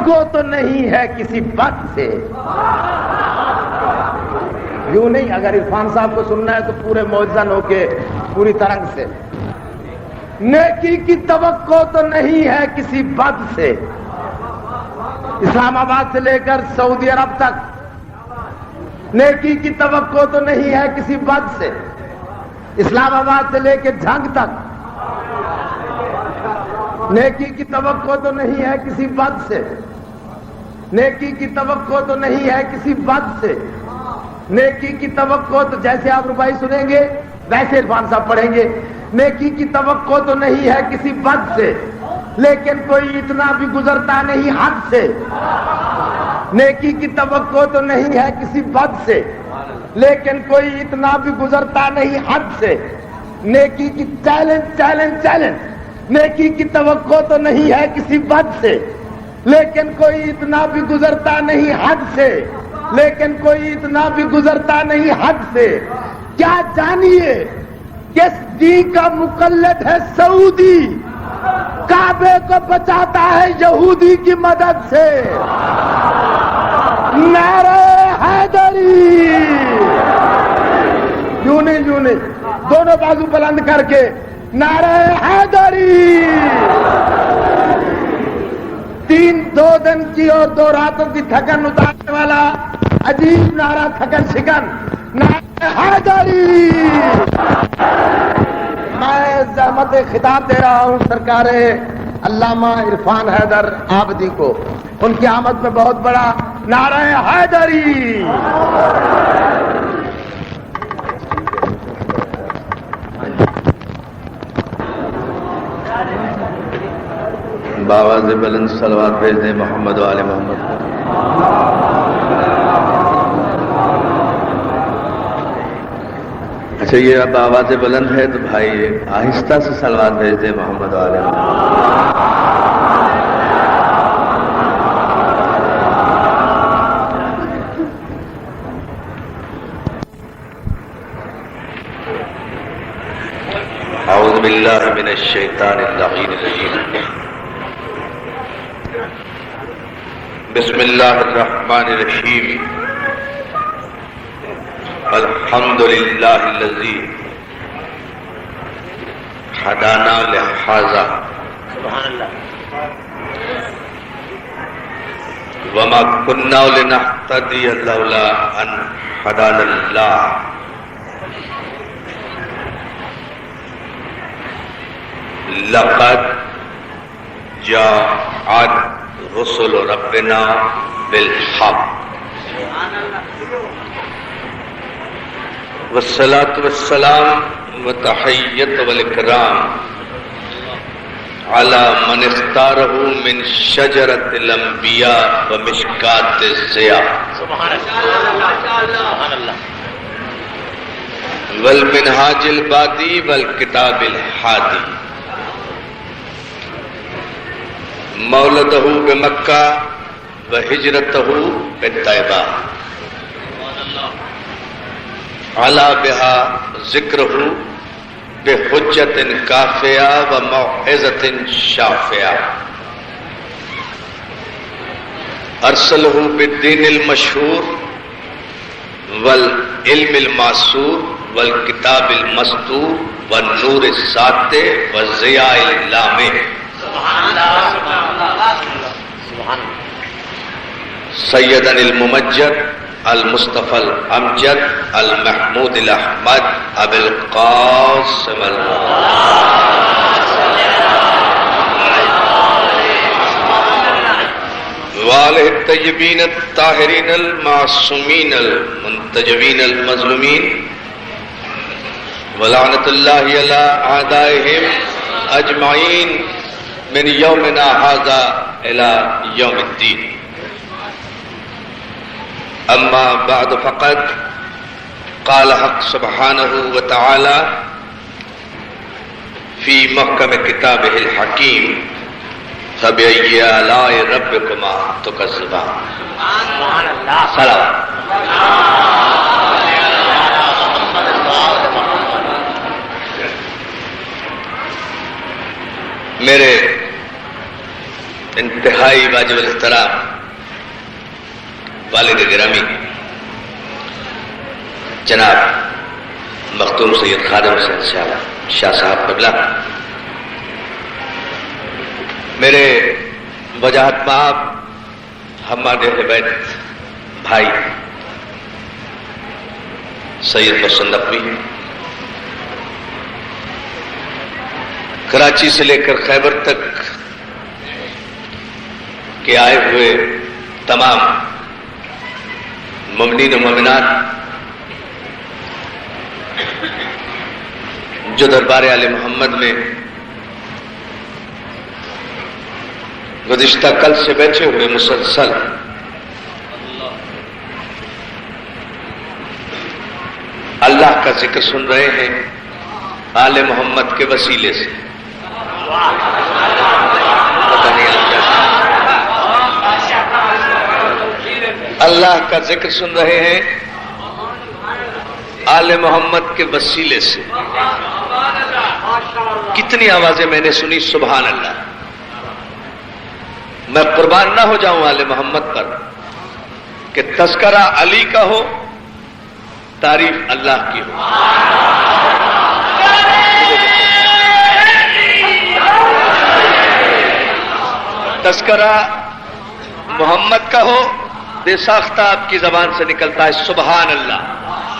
توقع تو نہیں ہے کسی بد سے. یوں نہیں، اگر عرفان صاحب کو سننا ہے تو پورے موجزن ہو کے پوری ترنگ سے. نیکی کی توقع تو نہیں ہے کسی بد سے. اسلام آباد سے لے کر سعودی عرب تک نیکی کی توقع تو نہیں ہے کسی بد سے. اسلام آباد سے لے کے جھنگ تک نیکی کی توقع تو نہیں ہے کسی بد سے. نیکی کی توقع تو نہیں ہے کسی بد سے. نیکی کی توقع تو جیسے آپ ربائی سنیں گے ویسے عرفان صاحب پڑھیں گے. نیکی کی توقع تو نہیں ہے کسی بد سے، لیکن کوئی اتنا بھی گزرتا نہیں حد سے. نیکی کی توقع تو نہیں ہے کسی بد سے، لیکن کوئی اتنا بھی گزرتا نہیں حد سے. نیکی کی چیلنج چیلنج چیلنج. نیکی کی توقع تو نہیں ہے کسی بد سے، لیکن کوئی اتنا بھی گزرتا نہیں حد سے. لیکن کوئی اتنا بھی گزرتا نہیں حد سے. کیا جانیے کس دین کا مقلد ہے سعودی، کعبے کو بچاتا ہے یہودی کی مدد سے. نعرہ حیدری. یوں نہیں، دونوں بازو بلند کر کے نعرہ حیدری. 2 دن کی اور 2 راتوں کی تھکن اتارنے والا عجیب نعرہ، تھکن شکن نعرہ حیدری. میں زحمت خطاب دے رہا ہوں سرکار علامہ عرفان حیدر عابدی کو. ان کی آمد میں بہت بڑا نعرہ حیدری. باواز بلند صلوات بھیج دیں محمد و آل محمد. اچھا، یہ اب آواز بلند ہے تو بھائی آہستہ سے صلوات بھیج دیں محمد و آل محمد. اعوذ باللہ من الشیطان اللعین الرجیم. بسم اللہ الرحمن الرحیم. الحمد للہ الذی ہدانا لہذا وما كنا لنهتدی لولا ان ہدانا اللہ. لقد جاءت رسل ربنا بالحق والصلاة والسلام والتحیت والاکرام على من اختارہ من شجرۃ الانبیاء ومشکاۃ الضیاء والمنہاج البادی والکتاب الحادی. مولدہ بمکہ وہجرتہ بطیبہ علا بہا ذکرہ بحجت کافیہ وموعظۃ شافیہ. ارسلہ بالدین المشہور والعلم المعصور والکتاب المستور والنور الساطع والضیاء اللامع. سیدنا الممجد المصطفى الامجد المحمود الاحمد ابو القاسم وآلہ الطیبین الطاہرین المعصومین المنتجبین المظلومین ولعنۃ اللہ علی اعدائہم اجمعین من یومنا ھذا الی یوم الدین. اما بعد فقد قال حق سبحانہ وتعالی فی محکم کتابہ الحکیم فبأي آلاء ربكما تكذبان. صلوات. میرے انتہائی واجب الاحترام والد گرامی جناب مختوم سید خادم حسین شاہ صاحب قبلہ، میرے وجاہت مآب حماد اہل بیت بھائی سید حسن نقوی، کراچی سے لے کر خیبر تک کے آئے ہوئے تمام مومنین و مومنات جو دربار آل محمد میں گزشتہ کل سے بیٹھے ہوئے مسلسل اللہ کا ذکر سن رہے ہیں آل محمد کے وسیلے سے، پتہ نہیں اللہ کا ذکر سن رہے ہیں آل محمد کے وسیلے سے، کتنی آوازیں میں نے سنی، سبحان اللہ۔ میں قربان نہ ہو جاؤں آل محمد پر کہ تذکرہ علی کا ہو، تعریف اللہ کی ہو۔ تذکرہ محمد کا ہو، بے ساختہ آپ کی زبان سے نکلتا ہے سبحان اللہ،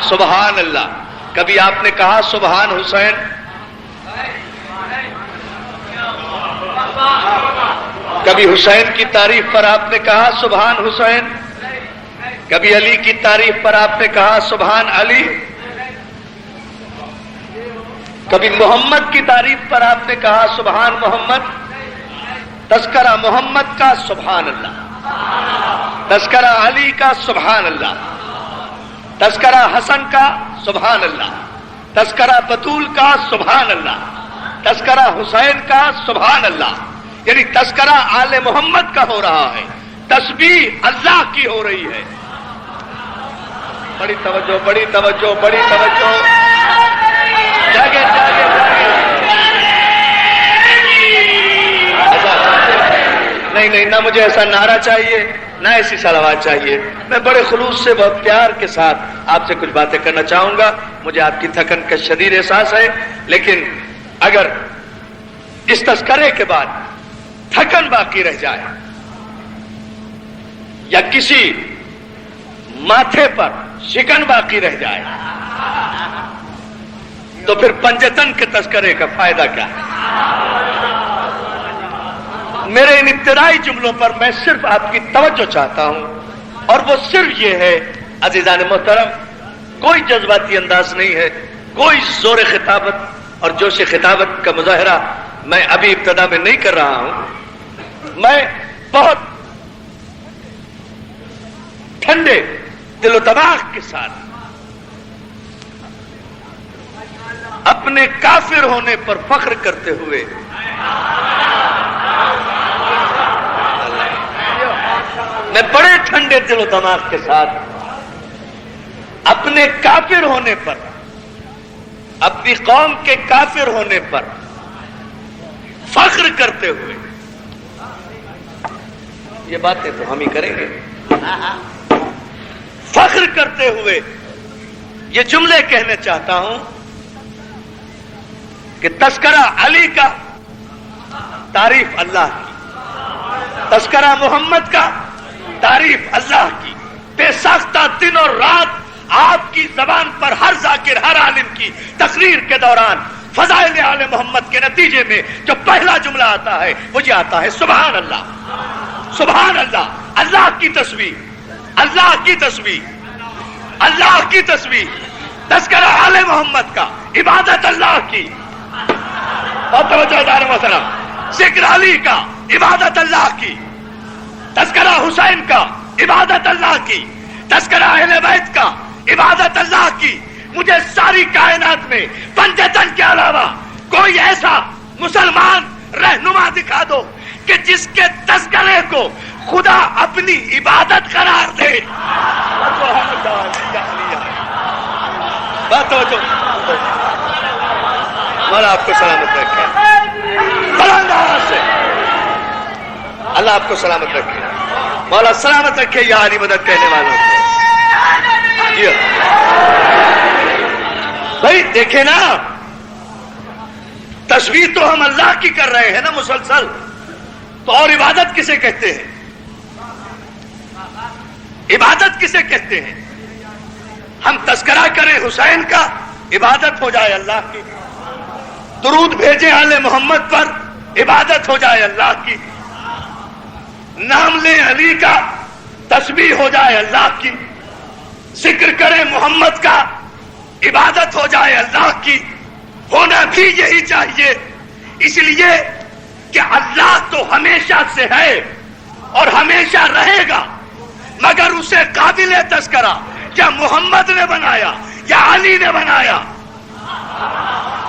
سبحان اللہ۔ کبھی آپ نے کہا سبحان حسین؟ کبھی حسین کی تعریف پر آپ نے کہا سبحان حسین؟ کبھی علی کی تعریف پر آپ نے کہا سبحان علی؟ کبھی محمد کی تعریف پر آپ نے کہا سبحان محمد؟ تذکرہ محمد کا سبحان اللہ، تذکرہ علی کا سبحان اللہ، تذکرہ حسن کا سبحان اللہ، تذکرہ بطول کا سبحان اللہ، تذکرہ حسین کا سبحان اللہ، یعنی تذکرہ آل محمد کا ہو رہا ہے، تسبیح اللہ کی ہو رہی ہے۔ بڑی توجہ، بڑی توجہ، بڑی توجہ، جاگے جاگے جاگے۔ نہیں، نہ مجھے ایسا نعرہ چاہیے، نہ ایسی صلوات چاہیے۔ میں بڑے خلوص سے، بہت پیار کے ساتھ آپ سے کچھ باتیں کرنا چاہوں گا۔ مجھے آپ کی تھکن کا شدید احساس ہے، لیکن اگر اس تذکرے کے بعد تھکن باقی رہ جائے یا کسی ماتھے پر شکن باقی رہ جائے تو پھر پنجتن کے تذکرے کا فائدہ کیا ہے؟ میرے ان ابتدائی جملوں پر میں صرف آپ کی توجہ چاہتا ہوں، اور وہ صرف یہ ہے عزیزان محترم، کوئی جذباتی انداز نہیں ہے، کوئی زور خطابت اور جوش خطابت کا مظاہرہ میں ابھی ابتدا میں نہیں کر رہا ہوں۔ میں بہت ٹھنڈے دل و دماغ کے ساتھ اپنے کافر ہونے پر فخر کرتے ہوئے میں بڑے ٹھنڈے دل و دماغ کے ساتھ اپنے کافر ہونے پر، اپنی قوم کے کافر ہونے پر فخر کرتے ہوئے، یہ باتیں تو ہم ہی کریں گے، فخر کرتے ہوئے یہ جملے کہنے چاہتا ہوں کہ تذکرہ علی کا تعریف اللہ کی، تذکرہ محمد کا تعریف اللہ کی، بے ساختہ دن اور رات آپ کی زبان پر ہر ذاکر، ہر عالم کی تقریر کے دوران فضائل آل محمد کے نتیجے میں جو پہلا جملہ آتا ہے وہ یہ آتا ہے سبحان اللہ، سبحان اللہ۔ اللہ کی تسبیح، اللہ کی تسبیح، اللہ کی تسبیح، تذکرہ آل محمد کا، عبادت اللہ کی، اور توجہ دار محترم، ذکر علی کا، عبادت اللہ کی، تذکرہ حسین کا، عبادت اللہ کی، تذکرہ اہل بیت کا، عبادت اللہ کی۔ مجھے ساری کائنات میں پنجتن کے علاوہ کوئی ایسا مسلمان رہنما دکھا دو کہ جس کے تذکرے کو خدا اپنی عبادت قرار دے۔ مولا آپ کو سلامت رکھے۔ بلند آواز سے اللہ آپ کو سلامت رکھے، مولا سلامت رکھے یا علی مدد کہنے والوں کو۔ جی بھائی دیکھیں نا، تسبیح تو ہم اللہ کی کر رہے ہیں نا مسلسل، تو اور عبادت کسے کہتے ہیں؟ عبادت کسے کہتے ہیں؟ ہم تذکرہ کریں حسین کا، عبادت ہو جائے اللہ کی، درود بھیجیں آل محمد پر، عبادت ہو جائے اللہ کی، نام لیں علی کا، تسبیح ہو جائے اللہ کی، ذکر کریں محمد کا، عبادت ہو جائے اللہ کی۔ ہونا بھی یہی چاہیے، اس لیے کہ اللہ تو ہمیشہ سے ہے اور ہمیشہ رہے گا، مگر اسے قابل تذکرہ کیا محمد نے بنایا یا علی نے بنایا؟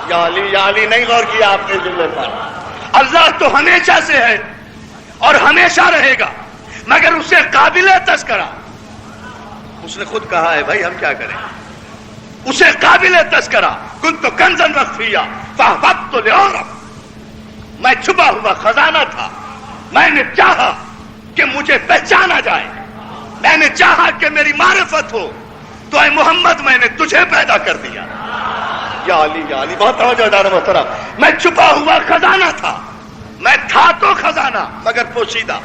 یا علی نہیں غور کیا آپ نے جملے پر۔ اللہ تو ہمیشہ سے ہے اور ہمیشہ رہے گا، مگر اسے قابل تذکرہ، اس نے خود کہا ہے بھائی ہم کیا کریں، اسے قابل تذکرہ کنت کنزا مخفیا فاحببت لأعرف، میں چھپا ہوا خزانہ تھا، میں نے چاہا کہ مجھے پہچانا جائے، میں نے چاہا کہ میری معرفت ہو، تو اے محمد میں نے تجھے پیدا کر دیا۔ یا علی بہت توجہ دار محترم، میں چھپا ہوا خزانہ تھا، میں تھا تو خزانہ مگر پوشیدہ،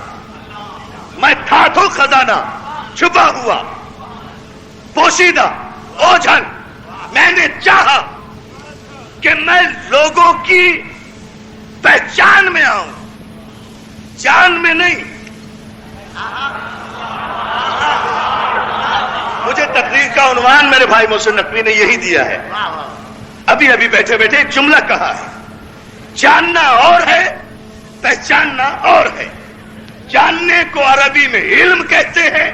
میں تھا تو خزانہ چھپا ہوا پوشیدہ اوجھل، میں نے چاہا کہ میں لوگوں کی پہچان میں آؤں، جان میں نہیں۔ مجھے تقریر کا عنوان میرے بھائی محسن نقوی نے یہی دیا ہے، ابھی بیٹھے بیٹھے ایک جملہ کہا ہے، جاننا اور ہے پہچاننا اور ہے۔ جاننے کو عربی میں علم کہتے ہیں،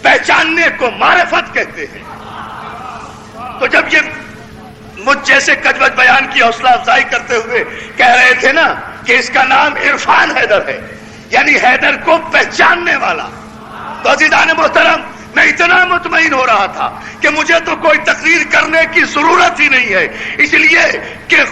پہچاننے کو معرفت کہتے ہیں۔ تو جب یہ مجھ جیسے کجوت بیان کی حوصلہ افزائی کرتے ہوئے کہہ رہے تھے نا کہ اس کا نام عرفان حیدر ہے، یعنی حیدر کو پہچاننے والا، تو عزیزان محترم میں اتنا مطمئن ہو رہا تھا کہ مجھے تو کوئی تقریر کرنے کی ضرورت ہی نہیں ہے، اس لیے کہ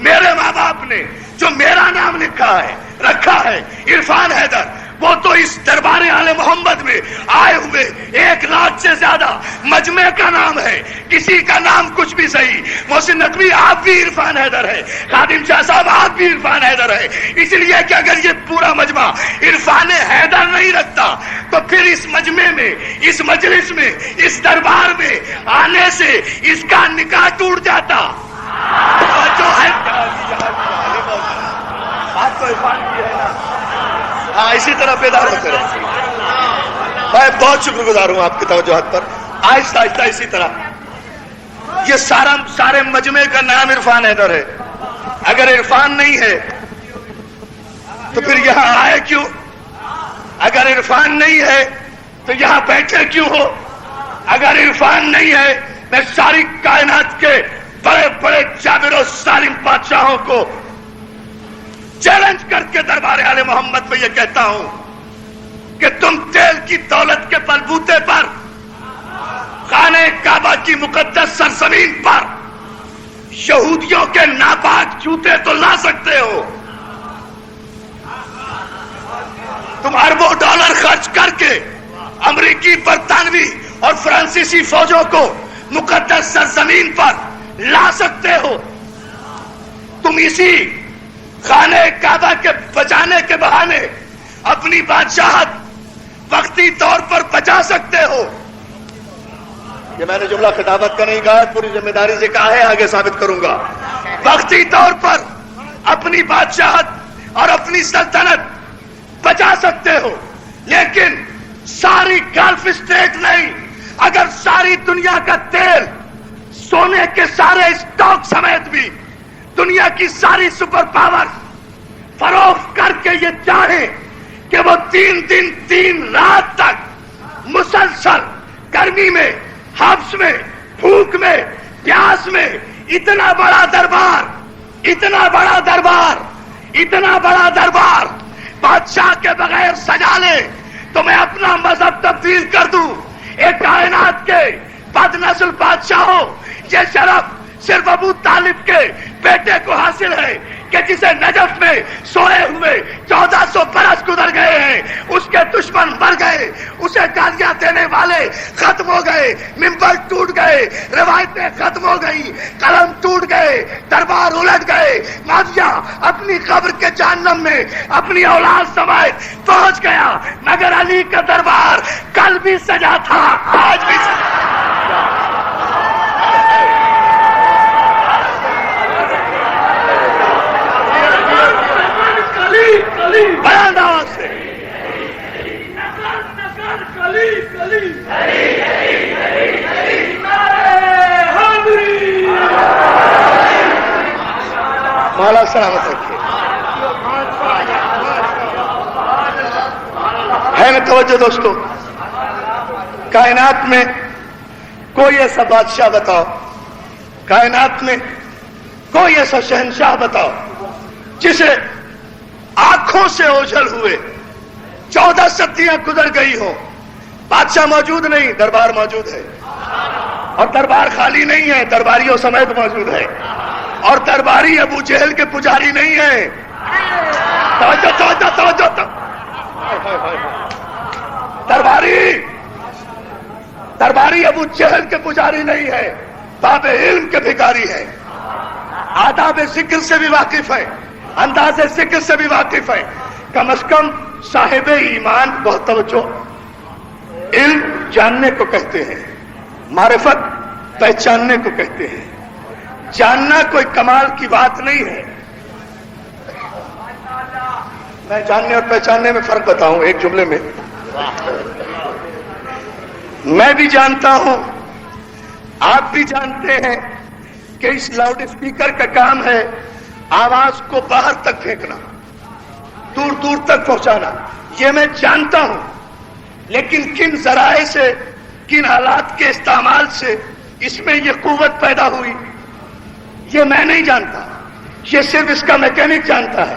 میرے ماں باپ نے جو میرا نام رکھا ہے عرفان حیدر، وہ تو اس دربار آل محمد میں آئے ہوئے 1 لاکھ سے زیادہ مجمع کا نام ہے، کسی کا نام کچھ بھی صحیح۔ محسن نقوی آپ بھی عرفان حیدر ہے، خادم شاہ صاحب آپ بھی عرفان حیدر ہے، اس لیے کہ اگر یہ پورا مجمع عرفان حیدر نہیں رکھتا تو پھر اس مجمع میں، اس مجلس میں، اس دربار میں آنے سے اس کا نکاح ٹوٹ جاتا۔ جو ہے بات تو عرفان کی ہے نا، ہاں اسی طرح بیدار ہوتے رہے۔ میں بہت شکر گزار ہوں آپ کی توجہات پر، آہستہ آہستہ اسی طرح۔ یہ سارے مجمع کا نام عرفان حیدر ہے، اگر عرفان نہیں ہے تو پھر یہاں آئے کیوں؟ اگر عرفان نہیں ہے تو یہاں بیٹھے کیوں ہو؟ اگر عرفان نہیں ہے، میں ساری کائنات کے بڑے بڑے جابر و سالم بادشاہوں کو چیلنج کر کے دربار آل محمد میں یہ کہتا ہوں کہ تم تیل کی دولت کے بلبوتے پر خانہ کعبہ کی مقدس سرزمین پر یہودیوں کے ناپاک جوتے تو لا سکتے ہو، تم اربوں ڈالر خرچ کر کے امریکی، برطانوی اور فرانسیسی فوجوں کو مقدس سرزمین پر لا سکتے ہو، تم اسی خانہ کعبہ کے بچانے کے بہانے اپنی بادشاہت وقتی طور پر بچا سکتے ہو۔ یہ میں نے جملہ خطابت کا نہیں کہا، پوری ذمہ داری سے کہا ہے، آگے ثابت کروں گا۔ وقتی طور پر اپنی بادشاہت اور اپنی سلطنت بچا سکتے ہو، لیکن ساری گلف اسٹیٹ نہیں، اگر ساری دنیا کا تیل، سونے کے سارے اسٹاک سمیت بھی دنیا کی ساری سپر پاور فروخت کر کے یہ چاہیں کہ وہ 3 دن 3 رات تک مسلسل گرمی میں، حبس میں، بھوک میں، پیاس میں اتنا بڑا دربار بادشاہ کے بغیر سجا لے تو میں اپنا مذہب تبدیل کر دوں۔ ایک کائنات کے بد نسل بادشاہوں، یہ شرف صرف ابو طالب کے بیٹے کو حاصل ہے، کہ جسے نجف میں سوئے ہوئے 1400 برس گزر گئے ہیں، اس کے دشمن مر گئے، اسے گالیاں دینے والے ختم ہو گئے، منبر ٹوٹ گئے، روایتیں ختم ہو گئی، قلم ٹوٹ گئے، دربار الٹ گئے، معاویہ اپنی قبر کے جہنم میں اپنی اولاد سمیت پہنچ گیا، مگر علی کا دربار کل بھی سجا تھا، آج بھی سجا۔ بیان آواز سے مولا سلامت رکھیے۔ ہے نا توجہ دوستو؟ کائنات میں کوئی ایسا بادشاہ بتاؤ، کائنات میں کوئی ایسا شہنشاہ بتاؤ جسے آنکھوں سے اوجھل ہوئے 14 صدیاں گزر گئی ہو، بادشاہ موجود نہیں، دربار موجود ہے، اور دربار خالی نہیں ہے، درباریوں سمیت موجود ہے، اور درباری ابو جہل کے پجاری نہیں ہے۔ توجہ توجہ توجہ، درباری ابو جہل کے پجاری نہیں ہے، باب علم کے بھکاری ہے، آداب ذکر سے بھی واقف ہے، انداز ذکر سے بھی واقف ہے، کم از کم صاحب ایمان۔ بہت توجہ، علم جاننے کو کہتے ہیں، معرفت پہچاننے کو کہتے ہیں، جاننا کوئی کمال کی بات نہیں ہے۔ میں جاننے اور پہچاننے میں فرق بتاؤں ایک جملے میں۔ میں بھی جانتا ہوں، آپ بھی جانتے ہیں کہ اس لاؤڈ اسپیکر کا کام ہے آواز کو باہر تک پھینکنا، دور دور تک پہنچانا، یہ میں جانتا ہوں، لیکن کن ذرائع سے، کن آلات کے استعمال سے اس میں یہ قوت پیدا ہوئی، یہ میں نہیں جانتا، یہ صرف اس کا میکینک جانتا ہے،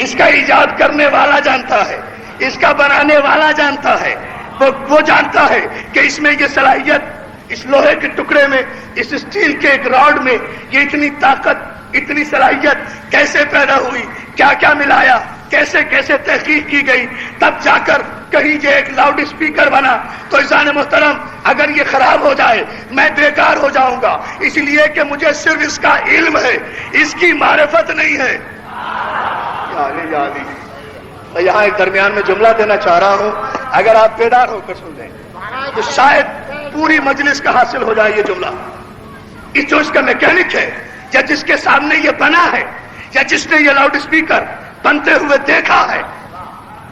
اس کا ایجاد کرنے والا جانتا ہے، اس کا بنانے والا جانتا ہے، وہ جانتا ہے کہ اس میں یہ صلاحیت، اس لوہے کے ٹکڑے میں، اس اسٹیل کے ایک راڈ میں یہ اتنی طاقت، اتنی صلاحیت کیسے پیدا ہوئی، کیا کیا ملایا، کیسے کیسے تحقیق کی گئی، تب جا کر کہیں یہ ایک لاؤڈ اسپیکر بنا۔ تو عزیزان محترم، اگر یہ خراب ہو جائے میں بیکار ہو جاؤں گا، اس لیے کہ مجھے صرف اس کا علم ہے، اس کی معرفت نہیں ہے۔ میں یہاں ایک درمیان میں جملہ دینا چاہ رہا ہوں، اگر آپ بیدار ہو کر سن لیں تو شاید پوری مجلس کا حاصل ہو جائے یہ جملہ۔ اس جو اس کا میکینک ہے، یا جس کے سامنے یہ بنا ہے، یا جس نے یہ لاؤڈ اسپیکر بنتے ہوئے دیکھا ہے،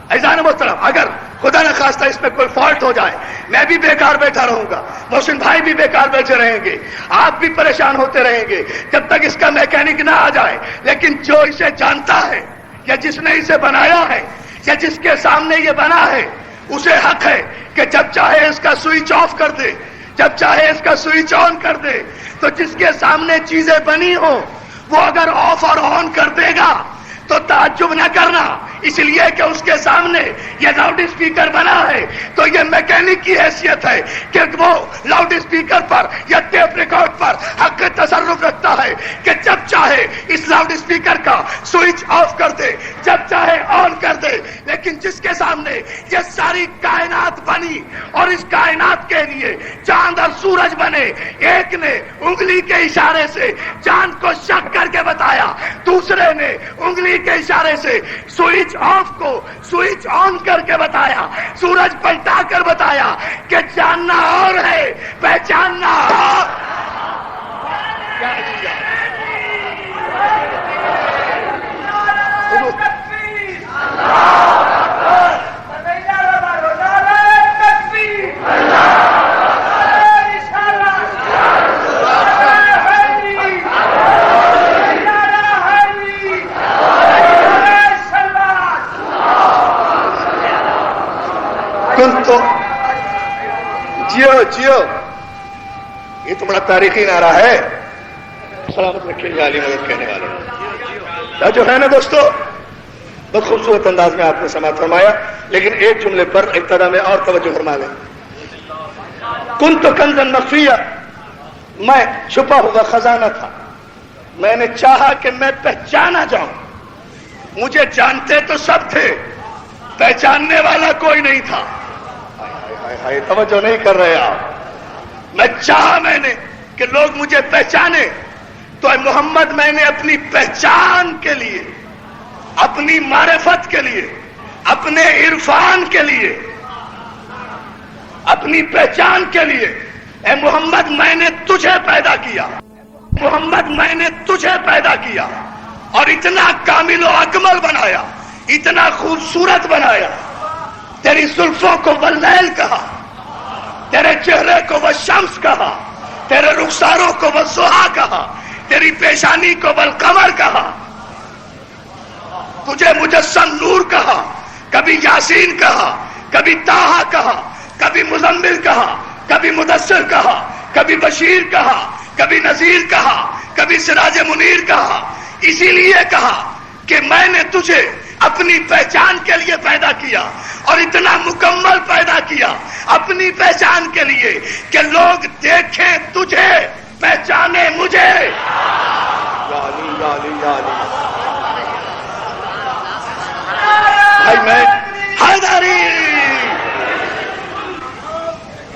عزیزان محترم، اگر خدا نخواستہ اس میں کوئی فالٹ ہو جائے میں بھی بیکار بیٹھا رہوں گا، محسن بھائی بھی بیکار بیٹھے رہیں گے، آپ بھی پریشان ہوتے رہیں گے جب تک اس کا میکینک نہ آ جائے۔ لیکن جو اسے جانتا ہے، یا جس نے اسے بنایا ہے، یا جس کے سامنے یہ بنا ہے، اسے حق ہے کہ جب چاہے اس کا سوئچ آف کر دے، جب چاہے اس کا سوئچ آن کر دے۔ تو جس کے سامنے چیزیں بنی ہوں وہ اگر آف اور آن کر دے گا تو تعجب نہ کرنا، اس لیے کہ اس کے سامنے یہ لاؤڈ اسپیکر بنا ہے، تو یہ میکینک کی حیثیت ہے کہ وہ لاؤڈ اسپیکر پر یا ٹیپ ریکارڈ پر حق تصرف رکھتا ہے کہ جب چاہے اس لاؤڈ اسپیکر کا سوئچ آف کر دے، جب چاہے آن کر دے۔ لیکن جس کے سامنے یہ ساری کائنات بنی اور اس کائنات کے لیے چاند اور سورج بنے، ایک نے انگلی کے اشارے سے چاند کو شک کر کے بتایا، دوسرے نے انگلی کے اشارے سے سوئچ آف کو سوئچ آن کر کے بتایا، سورج پلٹا کر بتایا کہ جاننا اور ہے، پہچاننا اور۔ تو جیو یہ تو بڑا تاریخی نعرہ ہے، سلامت رکھیے عالی مدد کہنے والے جو ہے نا دوستو، بہت خوبصورت انداز میں آپ نے سماعت فرمایا، لیکن ایک جملے پر ابتدا میں اور توجہ فرما لیں۔ کنت کنزا مخفیا، میں چھپا ہوا خزانہ تھا، میں نے چاہا کہ میں پہچانا جاؤں. مجھے جانتے تو سب تھے, پہچاننے والا کوئی نہیں تھا. ہائے توجہ نہیں کر رہے آپ. میں نے کہ لوگ مجھے پہچانے, تو اے محمد میں نے اپنی پہچان کے لیے, اپنی معرفت کے لیے, اپنے عرفان کے لیے, اپنی پہچان کے لیے, اے محمد میں نے تجھے پیدا کیا. محمد میں نے تجھے پیدا کیا اور اتنا کامل و اکمل بنایا, اتنا خوبصورت بنایا. تیری زلفوں کو واللیل کہا, تیرے چہرے کو والشمس کہا, تیرے رخساروں کو والضحیٰ کہا, تیری پیشانی کو والقمر کہا. تجھے مجسم نور کہا, کبھی یاسین کہا, کبھی طٰہٰ کہا, کبھی مزمل کہا, کبھی مدثر کہا, کبھی بشیر کہا, کبھی نذیر کہا, کبھی سراج منیر کہا. اسی لیے کہا کہ میں نے تجھے اپنی پہچان کے لیے پیدا کیا اور اتنا مکمل پیدا کیا اپنی پہچان کے لیے کہ لوگ دیکھیں تجھے, پہچانے مجھے. یالی یالی یالی بھائی میں حیدری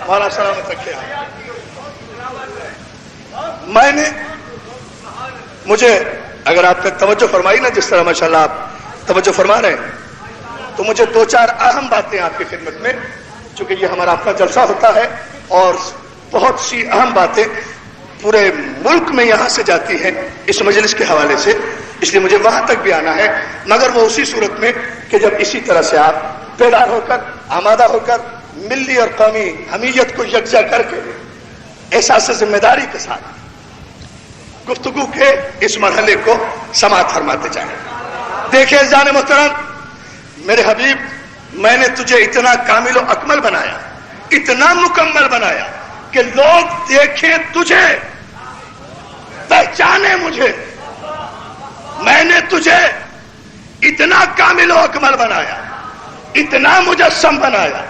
مولا سلامت رکھے. میں نے مجھے اگر آپ نے توجہ فرمائی نا, جس طرح ماشاءاللہ آپ توجہ فرما رہے ہیں, تو مجھے 2-4 اہم باتیں آپ کی خدمت میں, چونکہ یہ ہمارا اپنا جلسہ ہوتا ہے اور بہت سی اہم باتیں پورے ملک میں یہاں سے جاتی ہیں اس مجلس کے حوالے سے, اس لیے مجھے وہاں تک بھی آنا ہے, مگر وہ اسی صورت میں کہ جب اسی طرح سے آپ بیدار ہو کر, آمادہ ہو کر, ملی اور قومی حمیت کو یکجا کر کے احساس ذمہ داری کے ساتھ گفتگو کے اس مرحلے کو سماعت فرماتے جائیں. دیکھیں جان محترم, میرے حبیب, میں نے تجھے اتنا کامل و اکمل بنایا, اتنا مکمل بنایا کہ لوگ دیکھیں تجھے, پہچانے مجھے. میں نے تجھے اتنا کامل و اکمل بنایا, اتنا مجسم بنایا,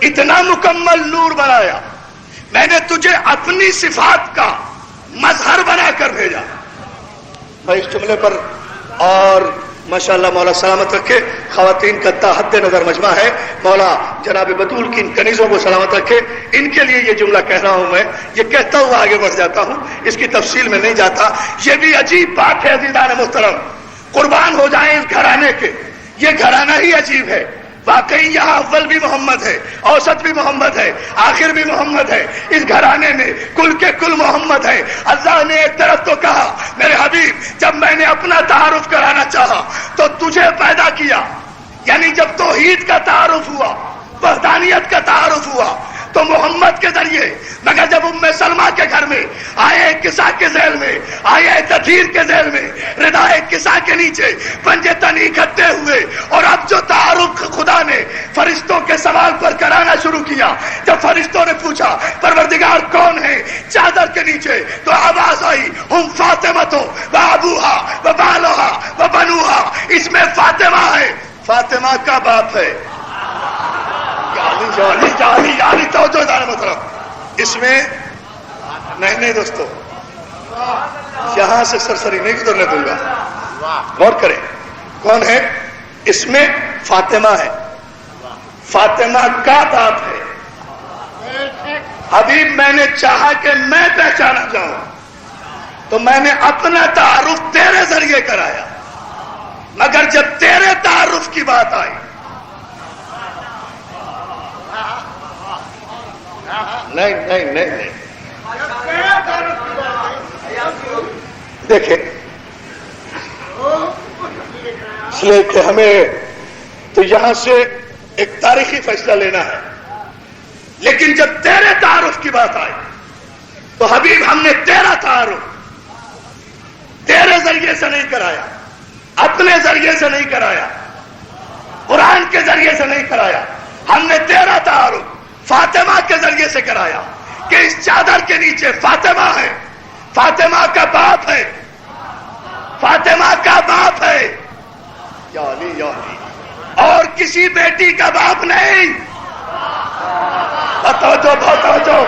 اتنا مکمل نور بنایا. میں نے تجھے اپنی صفات کا مظہر بنا کر بھیجا. میں اس جملے پر اور ماشاءاللہ مولا سلامت رکھے, خواتین کا تا حد نظر مجمع ہے, مولا جناب بطول کی ان کنیزوں کو سلامت رکھے. ان کے لیے یہ جملہ کہہ رہا ہوں, میں یہ کہتا ہوا آگے بڑھ جاتا ہوں, اس کی تفصیل میں نہیں جاتا. یہ بھی عجیب بات ہے عزیزان محترم, قربان ہو جائیں اس گھرانے کے, یہ گھرانہ ہی عجیب ہے. واقعی یہاں اول بھی محمد ہے, اوسط بھی محمد ہے, آخر بھی محمد ہے. اس گھرانے میں کل کے کل محمد ہے. اللہ نے ایک طرف تو کہا میرے حبیب, جب میں نے اپنا تعارف کرانا چاہا تو تجھے پیدا کیا, یعنی جب توحید کا تعارف ہوا, وحدانیت کا تعارف ہوا تو محمد کے ذریعے. مگر جب ام سلمہ کے گھر میں آئے کسا کے ذیل میں, آئے تطہیر کے ذیل میں, ردائے کسا کے نیچے پنجے تن اکٹھے ہوئے, اور اب جو تعارف خدا نے فرشتوں کے سوال پر کرانا شروع کیا, جب فرشتوں نے پوچھا پروردگار کون ہے چادر کے نیچے, تو آواز آئی ہم فاطمہ و ابوہا و بالوہا و بنوہا. اس میں فاطمہ ہے, فاطمہ کا باپ ہے. جالی توجہ دار مطلب اس میں نہیں دوستو, یہاں سے سرسری نہیں گزرنے دوں گا, غور کریں کون ہے. اس میں فاطمہ ہے, فاطمہ کا باپ ہے. حبیب میں نے چاہا کہ میں پہچانا جاؤں تو میں نے اپنا تعارف تیرے ذریعے کرایا, مگر جب تیرے تعارف کی بات آئی نہیں دیکھیں, اس لیے کہ ہمیں تو یہاں سے ایک تاریخی فیصلہ لینا ہے, لیکن جب تیرے تعارف کی بات آئی تو حبیب ہم نے تیرا تعارف تیرے ذریعے سے نہیں کرایا, اپنے ذریعے سے نہیں کرایا, قرآن کے ذریعے سے نہیں کرایا. ہم نے تیرا تعارف فاطمہ کے ذریعے سے کرایا کہ اس چادر کے نیچے فاطمہ ہے, فاطمہ کا باپ ہے, فاطمہ کا باپ ہے. یالی اور کسی بیٹی کا باپ نہیں, بہت توجہ,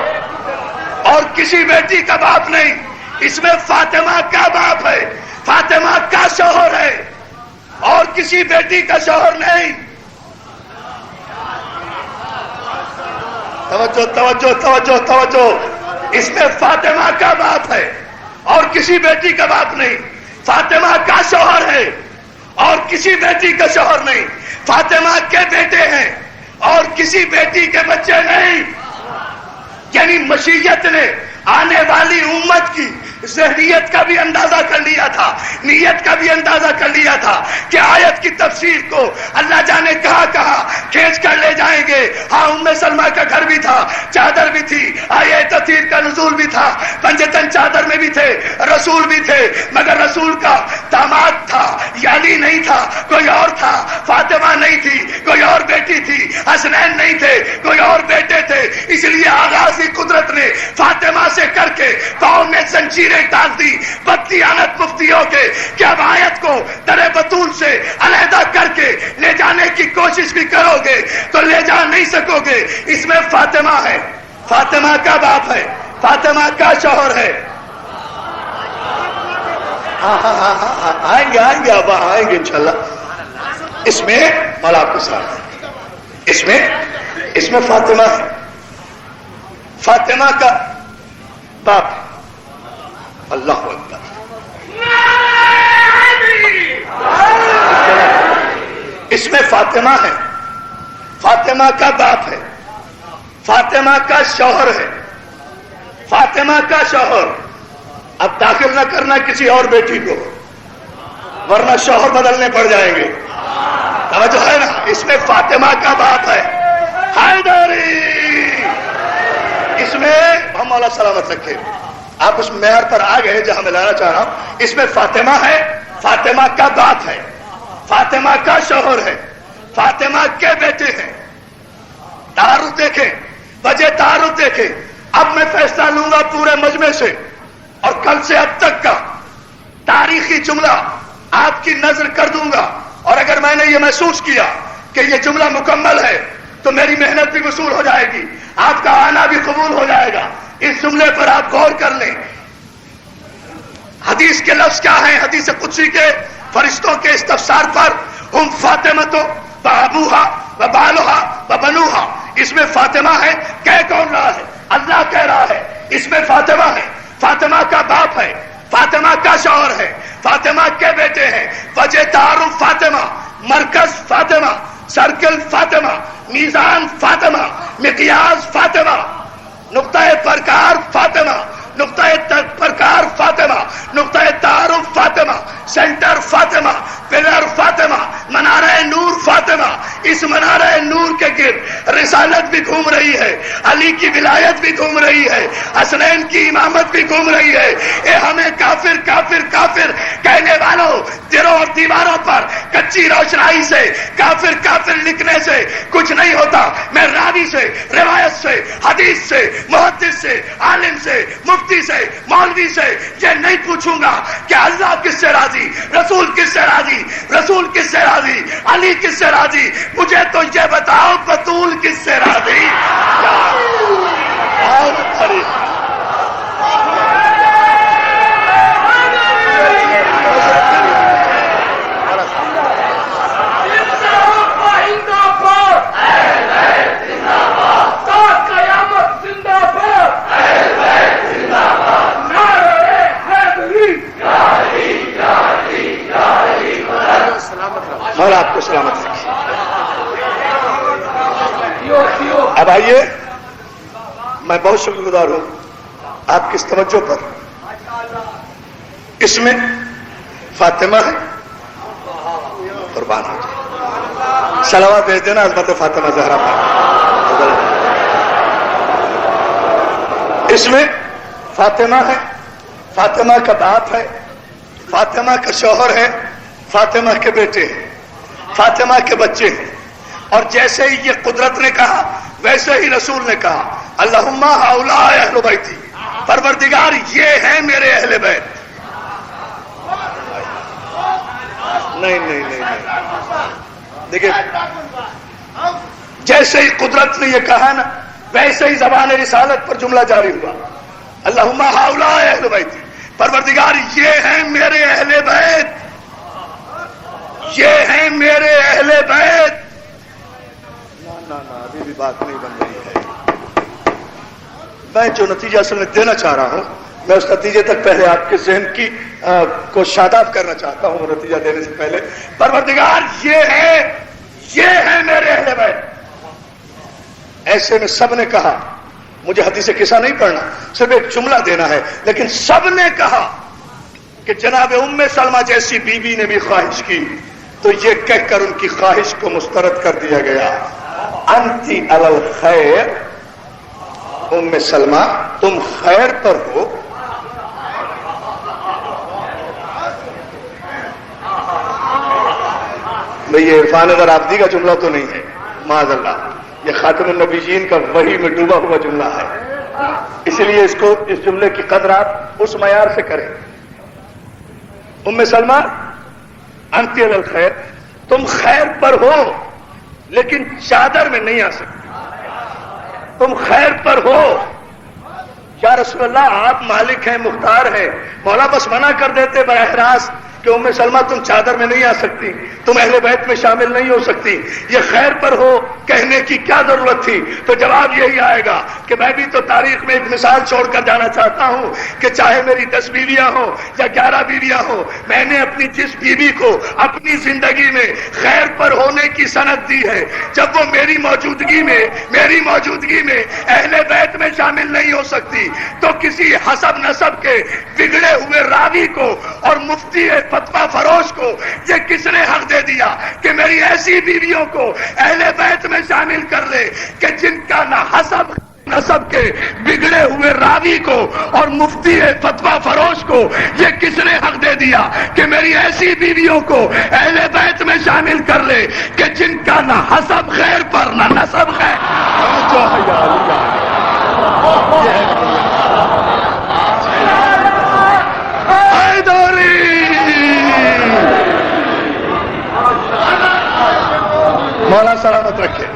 اور کسی بیٹی کا باپ نہیں. اس میں فاطمہ کا باپ ہے، فاطمہ کا شوہر ہے، اور کسی بیٹی کا شوہر نہیں۔ توجہ توجہ توجہ توجہ، اس میں فاطمہ کا باپ ہے اور کسی بیٹی کا باپ نہیں، فاطمہ کا شوہر ہے اور کسی بیٹی کا شوہر نہیں، فاطمہ کے بیٹے ہیں اور کسی بیٹی کے بچے نہیں۔ یعنی مشیت نے آنے والی امت کی ذہنیت کا بھی اندازہ کر لیا تھا، نیت کا بھی اندازہ کر لیا تھا کہ آیت کی تفسیر کو اللہ جانے کہاں کھینچ کر لے جائیں گے۔ ہاں ام سلمہ کا گھر بھی تھا، چادر بھی تھی، آیہ تطہیر کا نزول بھی تھا، پنجتن چادر میں بھی تھے، رسول بھی تھے، مگر رسول کا داماد تھا، علی نہیں تھا، کوئی اور تھا، فاطمہ نہیں تھی، کوئی اور بیٹی تھی، حسنین نہیں تھے، کوئی اور بیٹے تھے۔ اس لیے آغاز ہی قدرت نے فاطمہ سے کر کے قوم میں زنجیریں ڈال دی بددیانت مفتیوں کے کہ اب آیت کو در بطول سے علیحدہ کر کے لے جانے کی کوشش بھی کرو گے تو لے جا نہیں سکو گے۔ اس میں فاطمہ ہے، فاطمہ کا باپ ہے، فاطمہ کا شوہر ہے۔ آئیں گے اب آئیں گے انشاءاللہ۔ اس میں مولا آپ کے ساتھ اس میں فاطمہ ہے، فاطمہ کا باپ ہے۔ اللہ اکبر، اس میں فاطمہ ہے، فاطمہ کا باپ ہے، فاطمہ کا شوہر ہے، فاطمہ کا شوہر۔ اب داخل نہ کرنا کسی اور بیٹی کو، ورنہ شوہر بدلنے پڑ جائیں گے۔ توجہ ہے نا، اس میں فاطمہ کا باپ ہے، حیدری۔ اس میں ہم مولا سلامت رکھے، آپ اس معیار پر آ گئے جہاں میں لانا چاہ رہا ہوں۔ اس میں فاطمہ ہے، فاطمہ کا باپ ہے، فاطمہ کا شوہر ہے، فاطمہ کے بیٹے ہیں۔ تعارف دیکھیں، وجہ تعارف دیکھیں۔ اب میں فیصلہ لوں گا پورے مجمع سے اور کل سے اب تک کا تاریخی جملہ آپ کی نظر کر دوں گا، اور اگر میں نے یہ محسوس کیا کہ یہ جملہ مکمل ہے تو میری محنت بھی وصول ہو جائے گی، آپ کا آنا بھی قبول ہو جائے گا۔ اس جملے پر آپ غور کر لیں۔ حدیث کے لفظ کیا ہیں؟ حدیث قدسی کے فرشتوں کے استفسار پر ہم فاطمہ وابوہا وبالہا وبنوہا، اس میں فاطمہ ہے، کہہ کون رہا ہے؟ اللہ کہہ رہا ہے۔ اس میں فاطمہ ہے، فاطمہ کا باپ ہے، فاطمہ کا شوہر ہے، فاطمہ کے بیٹے ہیں۔ وجہ تعارف فاطمہ، مرکز فاطمہ، سرکل فاطمہ، میزان فاطمہ، مقیاس فاطمہ، نقطۂ پرکار فاطمہ، نقطۂ پرکار فاطمہ، نقطۂ تعارف فاطمہ، سینٹر فاطمہ، پلر فاطمہ، منارہ نور فاطمہ۔ اس منارہ نور کے گرد رسالت بھی گھوم رہی ہے، علی کی ولایت بھی گھوم رہی ہے، حسنین کی امامت بھی گھوم رہی ہے۔ اے ہمیں کافر کافر کافر کہنے والوں، دروں اور دیواروں پر کچی روشنائی سے کافر کافر لکھنے سے کچھ نہیں ہوتا۔ میں راوی سے، روایت سے، حدیث سے، محدث سے، عالم سے، مفتی سے، مولوی سے یہ نہیں پوچھوں گا کہ اللہ کس سے راضی، رسول کس سے راضی، رسول کس سے راضی، علی کس سے راضی۔ مجھے تو یہ بتاؤ بطول کس سے راضی۔ مولا آپ کو سلامت رکھے۔ اب آئیے، میں بہت شکر گزار ہوں آپ کی اس توجہ پر۔ اس میں فاطمہ ہے، قربان ہو جائے، صلوات بھیج دینا حضرت فاطمہ زہرا پر۔ اس میں فاطمہ ہے، فاطمہ کا باپ ہے، فاطمہ کا شوہر ہے، فاطمہ کے بیٹے ہیں، فاطمہ کے بچے ہیں۔ اور جیسے ہی یہ قدرت نے کہا ویسے ہی رسول نے کہا اللہم ہؤلاء اہل بیتی، پروردگار یہ ہیں میرے اہل بیت۔ نہیں دیکھیں، جیسے ہی قدرت نے یہ کہا نا ویسے ہی زبان رسالت پر جملہ جاری ہوا، اللہم ہؤلاء اہل بیتی، پروردگار یہ ہیں میرے اہل بیت، یہ ہیں میرے اہل بیت. نہ ابھی بھی بات نہیں بن رہی ہے. میں جو نتیجہ اصل میں دینا چاہ رہا ہوں، میں اس نتیجے تک پہلے آپ کے ذہن کی کو شاداب کرنا چاہتا ہوں. وہ نتیجہ دینے سے پہلے پروردگار یہ ہے میرے اہل بیت. ایسے میں سب نے کہا، مجھے حدیث قصہ نہیں پڑھنا، صرف ایک جملہ دینا ہے، لیکن سب نے کہا کہ جناب ام سلمہ جیسی بیوی نے بھی خواہش کی، تو یہ کہہ کر ان کی خواہش کو مسترد کر دیا گیا. انتی علی الخیر، ام سلمہ تم خیر پر ہو. بھئی یہ عرفان اگر آبدی کا جملہ تو نہیں ہے، معاذ اللہ، یہ خاتم النبیین کا وحی میں ڈوبا ہوا جملہ ہے. اس لیے اس جملے کی قدر آپ اس معیار سے کریں. ام سلمہ انتی علی الخیر، تم خیر پر ہو لیکن چادر میں نہیں آ سکتے. تم خیر پر ہو. یا رسول اللہ آپ مالک ہیں، مختار ہیں، مولا بس منع کر دیتے براہ راست کہ ام سلمہ تم چادر میں نہیں آ سکتی، تم اہل بیت میں شامل نہیں ہو سکتی، یہ خیر پر ہو کہنے کی کیا ضرورت تھی؟ تو جواب یہی آئے گا کہ میں بھی تو تاریخ میں ایک مثال چھوڑ کر جانا چاہتا ہوں کہ چاہے میری 10 بیویاں ہوں یا 11 بیویاں ہوں، میں نے اپنی جس بیوی کو اپنی زندگی میں خیر پر ہونے کی سند دی ہے، جب وہ میری موجودگی میں اہل بیت میں شامل نہیں ہو سکتی، تو کسی حسب نسب کے بگڑے ہوئے راوی کو اور مفتی فتویٰ فروش کو یہ کس نے حق دے دیا کہ میری ایسی بیویوں کو اہل بیت میں شامل کر لے کہ جن کا نہ حسب نسب کے بگڑے ہوئے راوی کو اور مفتی فتویٰ فروش کو یہ کس نے حق دے دیا کہ میری ایسی بیویوں کو اہل بیت میں شامل کر لے کہ جن کا نہ حسب خیر پر نہ نسب خیر. مولا سلامت رکھے.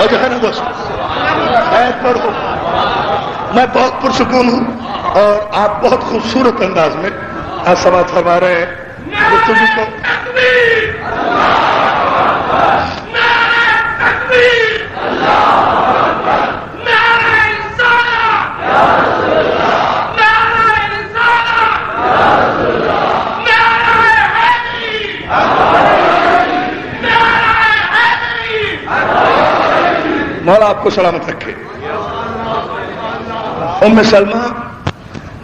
جو ہے نا دوست، میں بہت پرسکون ہوں اور آپ بہت خوبصورت انداز میں آج سماعت فرما رہے ہیں. مولا آپ کو سلامت رکھے. ام سلمہ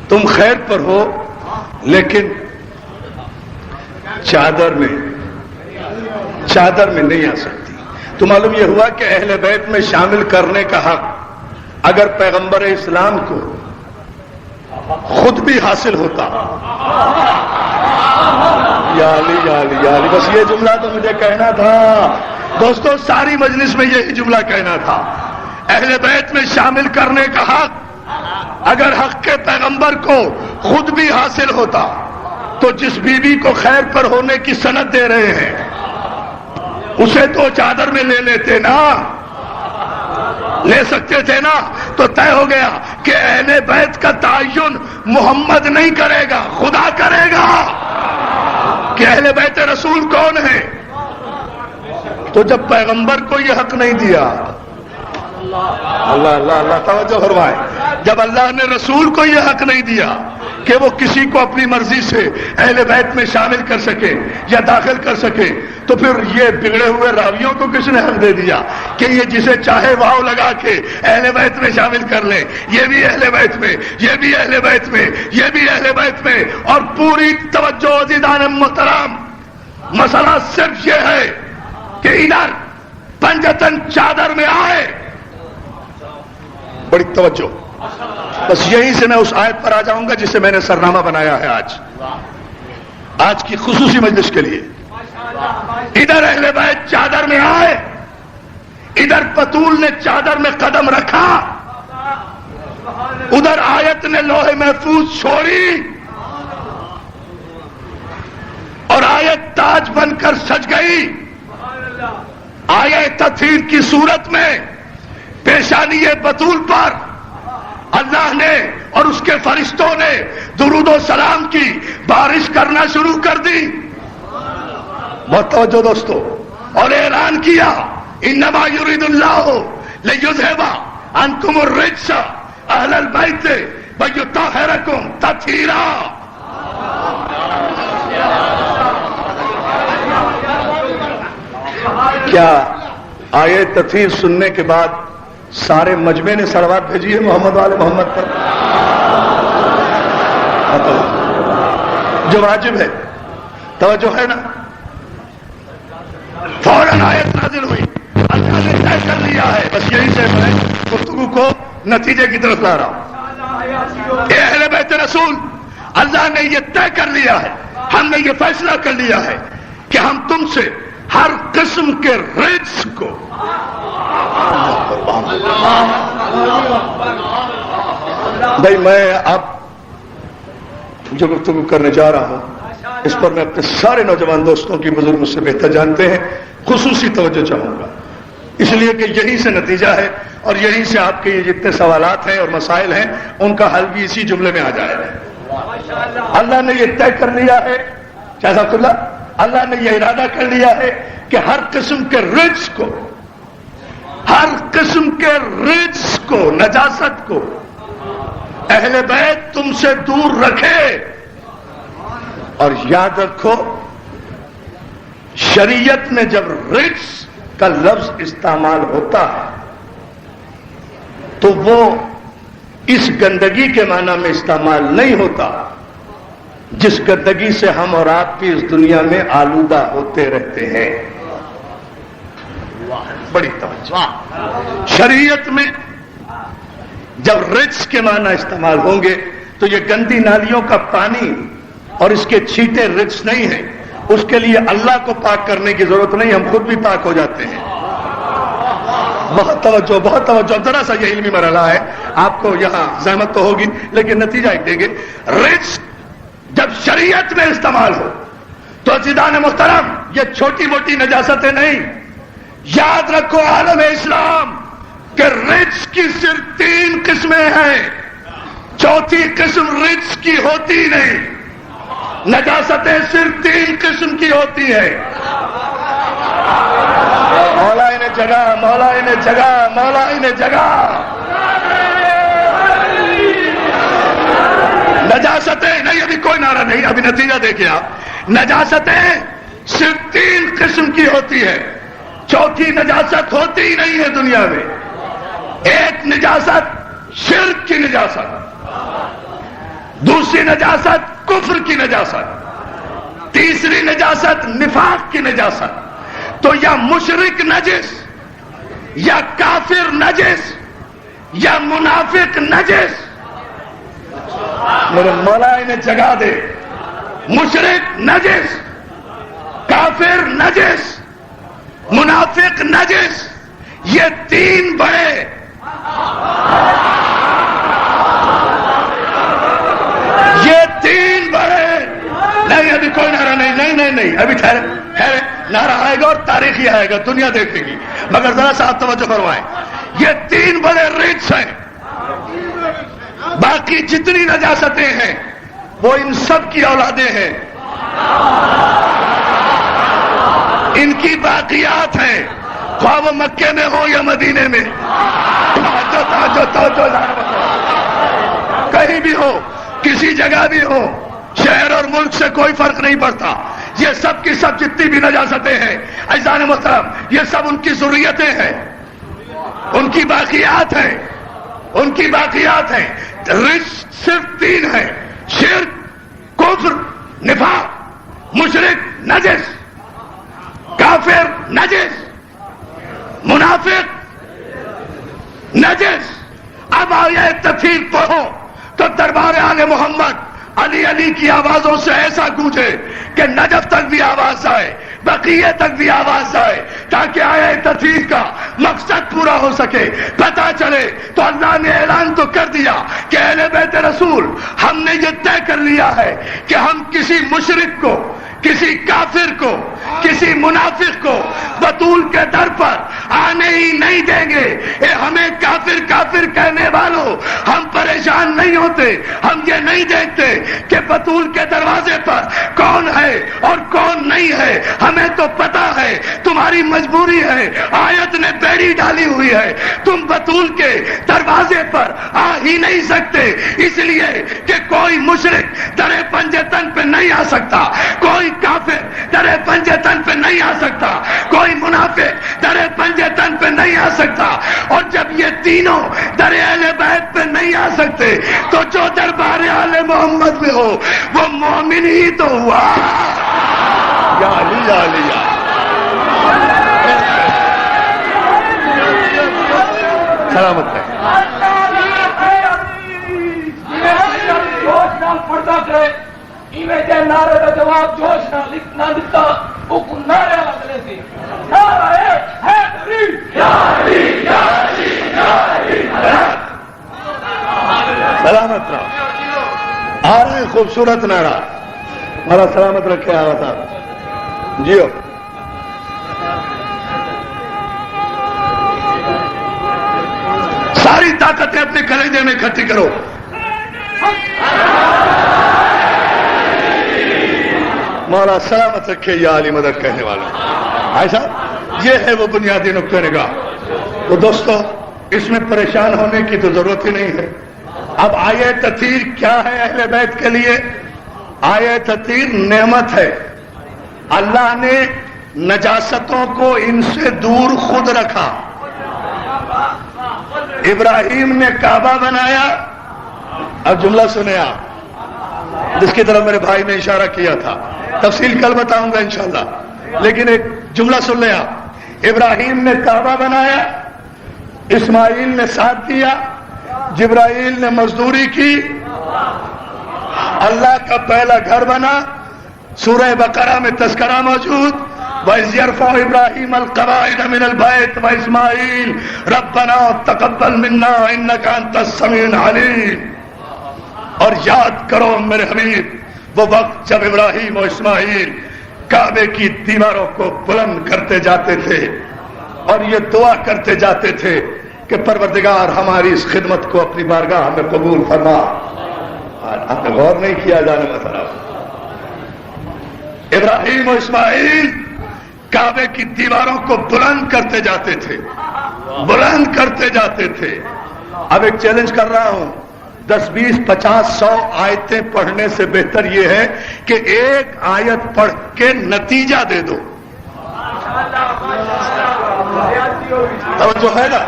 تم خیر پر ہو لیکن چادر میں نہیں آ سکتی. تو معلوم یہ ہوا کہ اہل بیت میں شامل کرنے کا حق اگر پیغمبر اسلام کو خود بھی حاصل ہوتا. یا علی یا علی یا علی، بس یہ جملہ تو مجھے کہنا تھا دوستو، ساری مجلس میں یہی جملہ کہنا تھا. اہل بیت میں شامل کرنے کا حق اگر حق کے پیغمبر کو خود بھی حاصل ہوتا تو جس بیوی کو خیر پر ہونے کی سند دے رہے ہیں اسے تو چادر میں لے لیتے نا، لے سکتے تھے نا. تو طے ہو گیا کہ اہل بیت کا تعین محمد نہیں کرے گا، خدا کرے گا کہ اہل بیت رسول کون ہے. تو جب پیغمبر کو یہ حق نہیں دیا، اللہ اللہ اللہ توجہ فرمائے، جب اللہ نے رسول کو یہ حق نہیں دیا کہ وہ کسی کو اپنی مرضی سے اہل بیت میں شامل کر سکے یا داخل کر سکے، تو پھر یہ بگڑے ہوئے راویوں کو کس نے حق دے دیا کہ یہ جسے چاہے واو لگا کے اہل بیت میں شامل کر لیں، یہ بھی اہل بیت میں، یہ بھی اہل بیت میں، یہ بھی اہل بیت میں. اور پوری توجہ عزیزان محترم، مسئلہ صرف یہ ہے کہ ادھر پنجتن چادر میں آئے. بڑی توجہ، بس یہیں سے میں اس آیت پر آ جاؤں گا جسے میں نے سرنامہ بنایا ہے آج کی خصوصی مجلس کے لیے. ادھر اہل بیت چادر میں آئے، ادھر بطول نے چادر میں قدم رکھا، ادھر آیت نے لوح محفوظ چھوڑی اور آیت تاج بن کر سج گئی. آیت تطہیر کی صورت میں پیشانی بطول پر اللہ نے اور اس اس کے فرشتوں نے درود و سلام کی بارش کرنا شروع کر دی. بہت توجہ دوستو. اور اعلان کیا انما یرید اللہ لیذھب عنکم الرجس اہل البیت ویطہرکم تطہیرا. کیا آیے تطہیر سننے کے بعد سارے مجمع نے صلوات بھیجی ہے محمد والے محمد پر؟ جو واجب ہے. توجہ ہے نا؟ فوراً آیت نازل ہوئی. اللہ نے طے کر لیا ہے. بس یہی سے میں گفتگو کو نتیجے کی طرف لا رہا ہوں. اے اہل بیت رسول، اللہ نے یہ طے کر لیا ہے، ہم نے یہ فیصلہ کر لیا ہے کہ ہم تم سے ہر قسم کے رزق کو بھائی میں اب جو گفتگو کرنے جا رہا ہوں اس پر میں اپنے سارے نوجوان دوستوں کی بزرگ مجھ سے بہتر جانتے ہیں خصوصی توجہ چاہوں گا، اس لیے کہ یہی سے نتیجہ ہے اور یہی سے آپ کے یہ جتنے سوالات ہیں اور مسائل ہیں ان کا حل بھی اسی جملے میں آ جائے گا. اللہ نے یہ طے کر لیا ہے شہزاد اللہ، اللہ نے یہ ارادہ کر لیا ہے کہ ہر قسم کے رزق کو، ہر قسم کے رزق کو، نجاست کو اہل بیت تم سے دور رکھے. اور یاد رکھو شریعت میں جب رزق کا لفظ استعمال ہوتا ہے تو وہ اس گندگی کے معنی میں استعمال نہیں ہوتا جس گندگی سے ہم اور آپ بھی اس دنیا میں آلودہ ہوتے رہتے ہیں. بڑی توجہ. شریعت میں جب رزق کے معنی استعمال ہوں گے تو یہ گندی نالیوں کا پانی اور اس کے چھینٹے رزق نہیں ہیں. اس کے لیے اللہ کو پاک کرنے کی ضرورت نہیں، ہم خود بھی پاک ہو جاتے ہیں. بہت توجہ، بہت توجہ. ذرا سا یہ علمی مرحلہ ہے، آپ کو یہاں زحمت تو ہوگی لیکن نتیجہ ایک دیں گے. رزق جب شریعت میں استعمال ہو تو عزیزان محترم یہ چھوٹی موٹی نجاستیں نہیں. یاد رکھو عالم اسلام کہ رزق کی صرف 3 قسمیں ہیں، چوتھی قسم رزق کی ہوتی نہیں. نجاستیں صرف 3 قسم کی ہوتی ہیں. مولا نے جگہ، مولا نے جگہ، مولا نے جگہ. نجاستیں نہیں، ابھی کوئی نعرہ نہیں، ابھی نتیجہ دیکھیں آپ. نجاستیں صرف 3 قسم کی ہوتی ہے، چوتھی نجاست ہوتی ہی نہیں ہے دنیا میں. ایک نجاست شرک کی نجاست، دوسری نجاست کفر کی نجاست، تیسری نجاست نفاق کی نجاست. تو یا مشرک نجس، یا کافر نجس، یا منافق نجس. میرے مولا انہیں جگہ دے. مشرک نجس، کافر نجس، منافق نجس، یہ 3 بڑے نہیں. ابھی کوئی نعرہ نہیں، نہیں نہیں نہیں، ابھی ٹھہرے. نعرہ آئے گا اور تاریخ ہی آئے گا، دنیا دیکھے گی، مگر ذرا سا آپ توجہ فرمائیں. یہ 3 بڑے رزق ہیں. باقی جتنی نجاستیں ہیں وہ ان سب کی اولادیں ہیں، ان کی باقیات ہیں، خواہ وہ مکے میں ہو یا مدینے میں. کہیں بھی ہو، کسی جگہ بھی ہو، شہر اور ملک سے کوئی فرق نہیں پڑتا. یہ سب کی سب جتنی بھی نجاستیں ہیں عزیزان محترم، یہ سب ان کی ضروریتیں ہیں، ان کی باقیات ہیں، ان کی باقیات ہیں. رزق صرف 3 ہیں: شرک، کفر، نفاق. مشرک نجس، کافر نجس، منافق نجس. اب آیے تطہیر پڑھو تو دربار آل محمد علی علی کی آوازوں سے ایسا گونجے کہ نجف تک بھی آواز آئے، بقیہ تک بھی آواز آئے، تاکہ آیے تطہیر کا مقصد پورا ہو سکے، پتہ چلے. تو اللہ نے اعلان تو کر دیا کہ اہل بیت رسول ہم نے یہ طے کر لیا ہے کہ ہم کسی مشرک کو، کسی کافر کو، کسی منافق کو بطول کے در پر آنے ہی نہیں دیں گے. اے ہمیں کافر کافر کہنے والوں، ہم پریشان پریشان نہیں ہوتے، ہم یہ نہیں دیکھتے کہ بطول کے دروازے پر کون ہے اور کون نہیں ہے، ہمیں تو پتا ہے تمہاری مجبوری ہے، آیت نے بیڑی ڈالی ہوئی ہے، تم بطول کے دروازے پر آ ہی نہیں سکتے، اس لیے کہ کوئی مشرک درے پنجے تن پہ نہیں آ سکتا، کوئی کافر درے پنجے تن پہ نہیں آ سکتا، کوئی منافق درے پنجے تن پہ نہیں آ سکتا، اور جب یہ تینوں درے اہل بیت پہ نہیں آ سکتے تو جو دربار آل محمد میں ہو وہ مومن ہی تو ہوا۔ یا علی یا علی یا سلامت ہے۔ جوش نال پڑھتا کرے ایویں جے نعرے دا جواب جوش نال لکھنا دیتا وہ کو نعرے والا چلے سی نعرہ حیدری یا علی یا علی یا علی۔ سلامت رہو، آ رہے ہیں خوبصورت نعرہ، ہمارا سلامت رکھے آ رہا تھا جیو۔ ساری طاقتیں اپنے کلیجے میں اکٹھی کرو۔ مولا سلامت رکھے یا علی مدد کہنے والا۔ بھائی صاحب یہ ہے وہ بنیادی نقطہ نگاہ۔ تو دوستو اس میں پریشان ہونے کی تو ضرورت ہی نہیں ہے۔ اب آیے تطہیر کیا ہے اہل بیت کے لیے؟ آیے تطہیر نعمت ہے، اللہ نے نجاستوں کو ان سے دور خود رکھا۔ ابراہیم نے کعبہ بنایا، اب جملہ سنے آپ جس کی طرف میرے بھائی نے اشارہ کیا تھا، تفصیل کل بتاؤں گا انشاءاللہ، لیکن ایک جملہ سن لیں آپ۔ ابراہیم نے کعبہ بنایا، اسماعیل نے ساتھ دیا، جبرائیل نے مزدوری کی، اللہ کا پہلا گھر بنا۔ سورہ بقرہ میں تذکرہ موجود، وَإِذْ يَرْفَعُ إِبْرَاهِيمَ الْقَوَاعِدَ مِنَ الْبَيْتِ وَإِسْمَاعِيلُ رَبَّنَا تَقَبَّلْ مِنَّا إِنَّكَ أَنْتَ السَّمِيعُ الْعَلِيمُ۔ اور یاد کرو میرے حبیب وہ وقت جب ابراہیم اور اسماعیل کعبے کی دیواروں کو بلند کرتے جاتے تھے اور یہ دعا کرتے جاتے تھے کہ پروردگار ہماری اس خدمت کو اپنی بارگاہ میں قبول فرما۔ آپ نے غور نہیں کیا جانے مسئلہ، ابراہیم اور اسماعیل کعبے کی دیواروں کو بلند کرتے جاتے تھے، بلند کرتے جاتے تھے۔ اب ایک چیلنج کر رہا ہوں، 10 20 50 100 آیتیں پڑھنے سے بہتر یہ ہے کہ ایک آیت پڑھ کے نتیجہ دے دو۔ توجہ ہے نا؟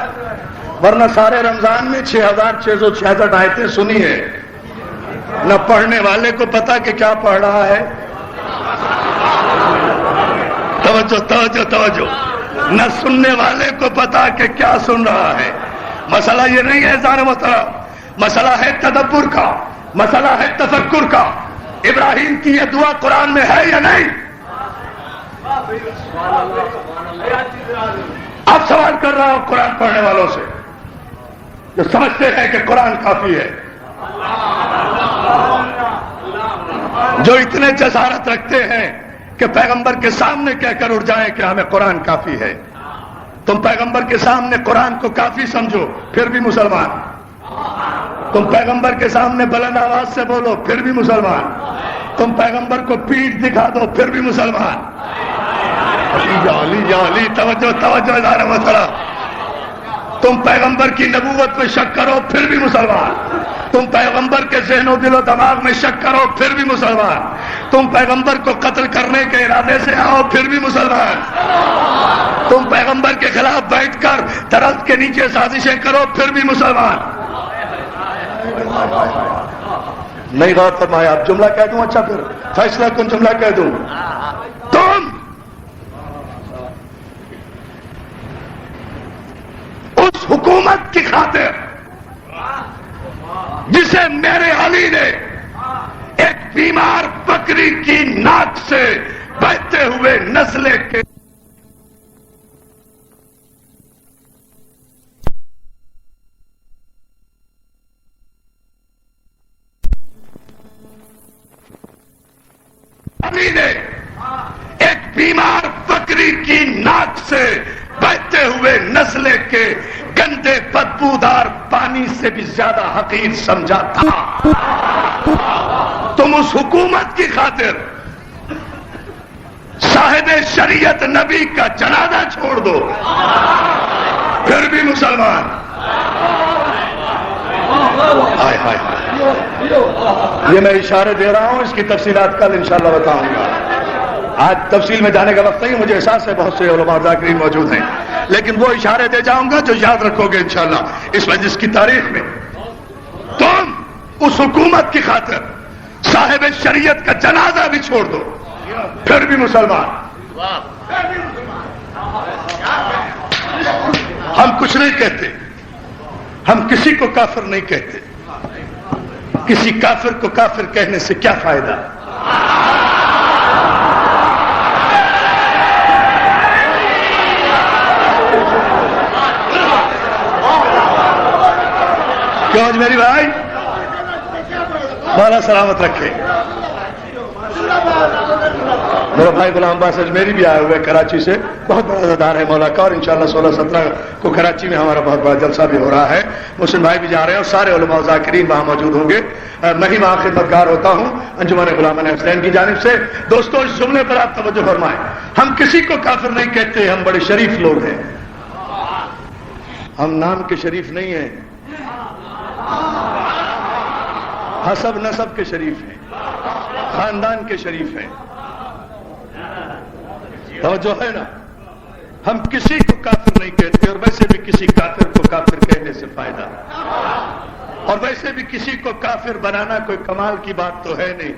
ورنہ سارے رمضان میں 6666 آیتیں سنی ہے، نہ پڑھنے والے کو پتا کہ کیا پڑھ رہا ہے۔ توجہ توجہ توجہ، نہ سننے والے کو پتا کہ کیا سن رہا ہے۔ مسئلہ یہ نہیں ہے ذرا محترم، مسئلہ ہے تدبر کا، مسئلہ ہے تفکر کا۔ ابراہیم کی یہ دعا قرآن میں ہے یا نہیں؟ اب سوال کر رہا ہوں قرآن پڑھنے والوں سے جو سمجھتے ہیں کہ قرآن کافی ہے، جو اتنے جسارت رکھتے ہیں کہ پیغمبر کے سامنے کہہ کر اٹھ جائیں کہ ہمیں قرآن کافی ہے۔ تم پیغمبر کے سامنے قرآن کو کافی سمجھو پھر بھی مسلمان، تم پیغمبر کے سامنے بلند آواز سے بولو پھر بھی مسلمان، تم پیغمبر کو پیٹھ دکھا دو پھر بھی مسلمان۔ علی علی توجہ توجہ ادارہ مسئلہ، تم پیغمبر کی نبوت میں شک کرو پھر بھی مسلمان، تم پیغمبر کے ذہن و دل و دماغ میں شک کرو پھر بھی مسلمان، تم پیغمبر کو قتل کرنے کے ارادے سے آؤ پھر بھی مسلمان، تم پیغمبر کے خلاف بیٹھ کر درخت کے نیچے سازشیں کرو پھر بھی مسلمان۔ نہیں غور فرمایا، اب جملہ کہہ دوں؟ اچھا پھر فیصلہ کن جملہ کہہ دوں، تم اس حکومت کی خاطر جسے میرے علی نے ایک بیمار بکری کی ناک سے بہتے ہوئے نسلے کے علی نے ایک بیمار بکری کی ناک سے بہتے ہوئے نسلے کے گندے بدبودار پانی سے بھی زیادہ حقیر سمجھا تھا. تم اس حکومت کی خاطر صاحب شریعت نبی کا جنازہ چھوڑ دو، پھر بھی مسلمان. ہائے ہائے، یہ میں اشارے دے رہا ہوں، اس کی تفصیلات کل انشاءاللہ بتاؤں گا. آج تفصیل میں جانے کا وقت نہیں، مجھے احساس ہے بہت سے علماء ذاکرین موجود ہیں، لیکن وہ اشارے دے جاؤں گا جو یاد رکھو گے انشاءاللہ اس مجلس کی تاریخ میں. تم اس حکومت کی خاطر صاحب شریعت کا جنازہ بھی چھوڑ دو، پھر بھی مسلمان. ہم کچھ نہیں کہتے، ہم کسی کو کافر نہیں کہتے. کسی کافر کو کافر کہنے سے کیا فائدہ؟ کیوں میری بھائی؟ مولا سلامت رکھے. میرا بھائی غلام عباس اجمیری بھی آئے ہوئے کراچی سے، بہت بڑا عزادار ہے مولا کا، اور انشاءاللہ 16-17 کو کراچی میں ہمارا بہت بڑا جلسہ بھی ہو رہا ہے. محسن بھائی بھی جا رہے ہیں اور سارے علماء ذاکرین وہاں موجود ہوں گے. میں ہی وہاں خدمتگار ہوتا ہوں انجمن غلامان حسین کی جانب سے. دوستوں اس جملے پر آپ توجہ فرمائیں، ہم کسی کو کافر نہیں کہتے، ہم بڑے شریف لوگ ہیں. ہم نام کے شریف نہیں ہیں، حسب نسب کے شریف ہیں، خاندان کے شریف ہیں. توجہ ہے نا؟ ہم کسی کو کافر نہیں کہتے، اور ویسے بھی کسی کافر کو کافر کہنے سے فائدہ، اور ویسے بھی کسی کو کافر بنانا کوئی کمال کی بات تو ہے نہیں،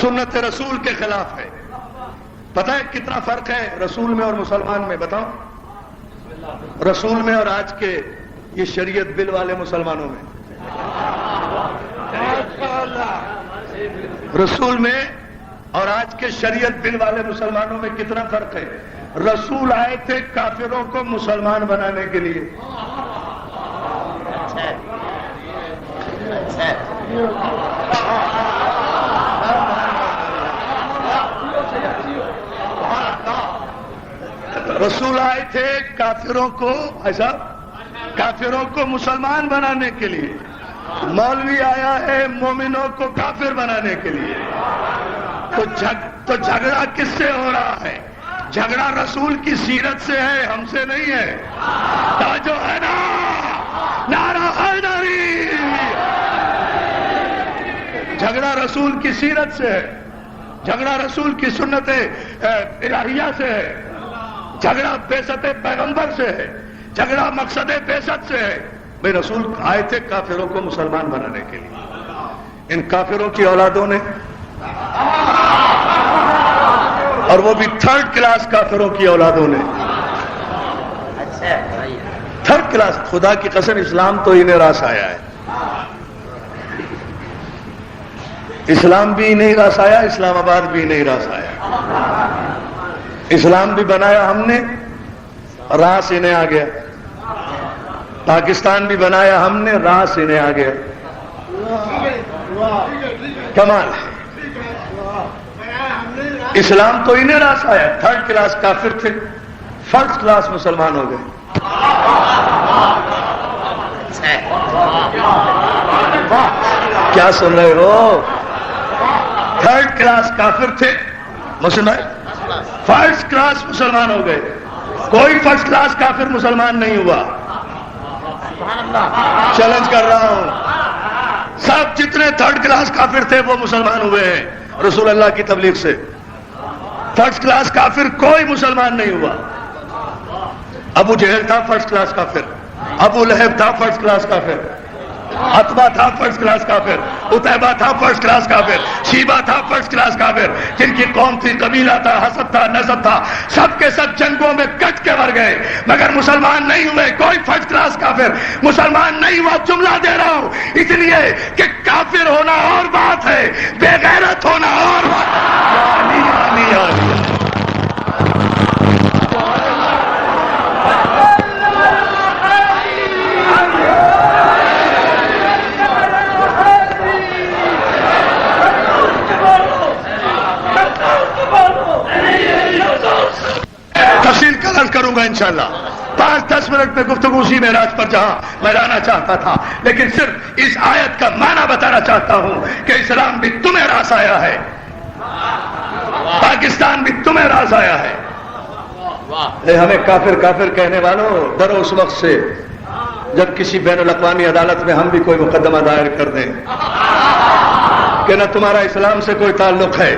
سنت رسول کے خلاف ہے. پتہ ہے کتنا فرق ہے رسول میں اور مسلمان میں؟ بتاؤ. رسول میں اور آج کے یہ شریعت بل والے مسلمانوں میں. رسول میں اور آج کے شریعت بل والے مسلمانوں میں کتنا فرق ہے؟ رسول آئے تھے کافروں کو مسلمان بنانے کے لیے. رسول آئے تھے کافروں کو، ایسا کافروں کو مسلمان بنانے کے لیے. مولوی آیا ہے مومنوں کو کافر بنانے کے لیے. تو جھگڑا کس سے ہو رہا ہے؟ جھگڑا رسول کی سیرت سے ہے، ہم سے نہیں ہے. توجہ ہے نا؟ نعرہ حیدری. جھگڑا رسول کی سیرت سے ہے، جھگڑا رسول کی سنت الہیہ سے ہے، جھگڑا بعثت پیغمبر سے ہے، جھگڑا مقصد بعثت سے ہے. بھائی رسول آئے تھے کافروں کو مسلمان بنانے کے لیے. ان کافروں کی اولادوں نے، اور وہ بھی 3rd کلاس کافروں کی اولادوں نے، 3rd کلاس. خدا کی قسم اسلام تو انہیں راس آیا ہے، اسلام بھی نہیں راس آیا، اسلام آباد بھی نہیں راس آیا. اسلام بھی بنایا ہم نے، راس انہیں آ گیا. پاکستان بھی بنایا ہم نے، راس انہیں آ گیا. کمال ہے. اسلام تو انہیں راس آیا. 3rd کلاس کافر تھے، 1st کلاس مسلمان ہو گئے. کیا سن رہے ہو؟ 3rd کلاس کافر تھے مسلمان، 1st کلاس مسلمان ہو گئے. کوئی 1st کلاس کافر مسلمان نہیں ہوا. چیلنج کر رہا ہوں، سب جتنے 3rd کلاس کافر تھے وہ مسلمان ہوئے ہیں رسول اللہ کی تبلیغ سے. 1st کلاس کافر کوئی مسلمان نہیں ہوا. ابو جہل تھا 1st کلاس کافر، ابو لہب تھا 1st کلاس کافر، عتبہ تھا 1st کلاس کافر، عتیبہ تھا 1st کلاس کافر، شیبہ تھا 1st کلاس کافر. جن کی قوم تھی، قبیلہ تھا، حسب تھا، نسب تھا، سب کے سب جنگوں میں کٹ کے مر گئے، مگر مسلمان نہیں ہوئے. کوئی 1st کلاس کافر مسلمان نہیں ہوا. جملہ دے رہا ہوں اس لیے کہ کافر ہونا اور بات ہے، بے غیرت ہونا اور بات ہے. تفصیل کا عرض کروں گا انشاءاللہ. 5-10 منٹ میں گفتگو اسی معراج پر جہاں میں لانا چاہتا تھا، لیکن صرف اس آیت کا معنی بتانا چاہتا ہوں کہ اسلام بھی تمہیں راس آیا ہے، پاکستان بھی تمہیں راس آیا ہے۔ ہمیں کافر کافر کہنے والوں، ڈرو اس وقت سے جب کسی بین الاقوامی عدالت میں ہم بھی کوئی مقدمہ دائر کر دیں کہ نہ تمہارا اسلام سے کوئی تعلق ہے،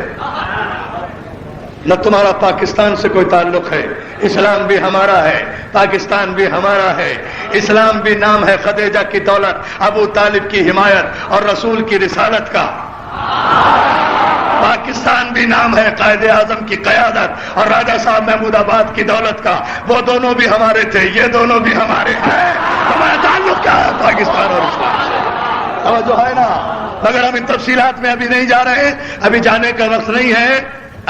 نہ تمہارا پاکستان سے کوئی تعلق ہے، اسلام بھی ہمارا ہے، پاکستان بھی ہمارا ہے، اسلام بھی نام ہے خدیجہ کی دولت، ابو طالب کی حمایت اور رسول کی رسالت کا، پاکستان بھی نام ہے قائد اعظم کی قیادت اور راجہ صاحب محمود آباد کی دولت کا، وہ دونوں بھی ہمارے تھے، یہ دونوں بھی ہمارے ہیں، ہمارا تعلق کیا ہے پاکستان اور اسلام سے؟ توجہ ہے نا؟ مگر ہم ان تفصیلات میں ابھی نہیں جا رہے، ابھی جانے کا وقت نہیں ہے،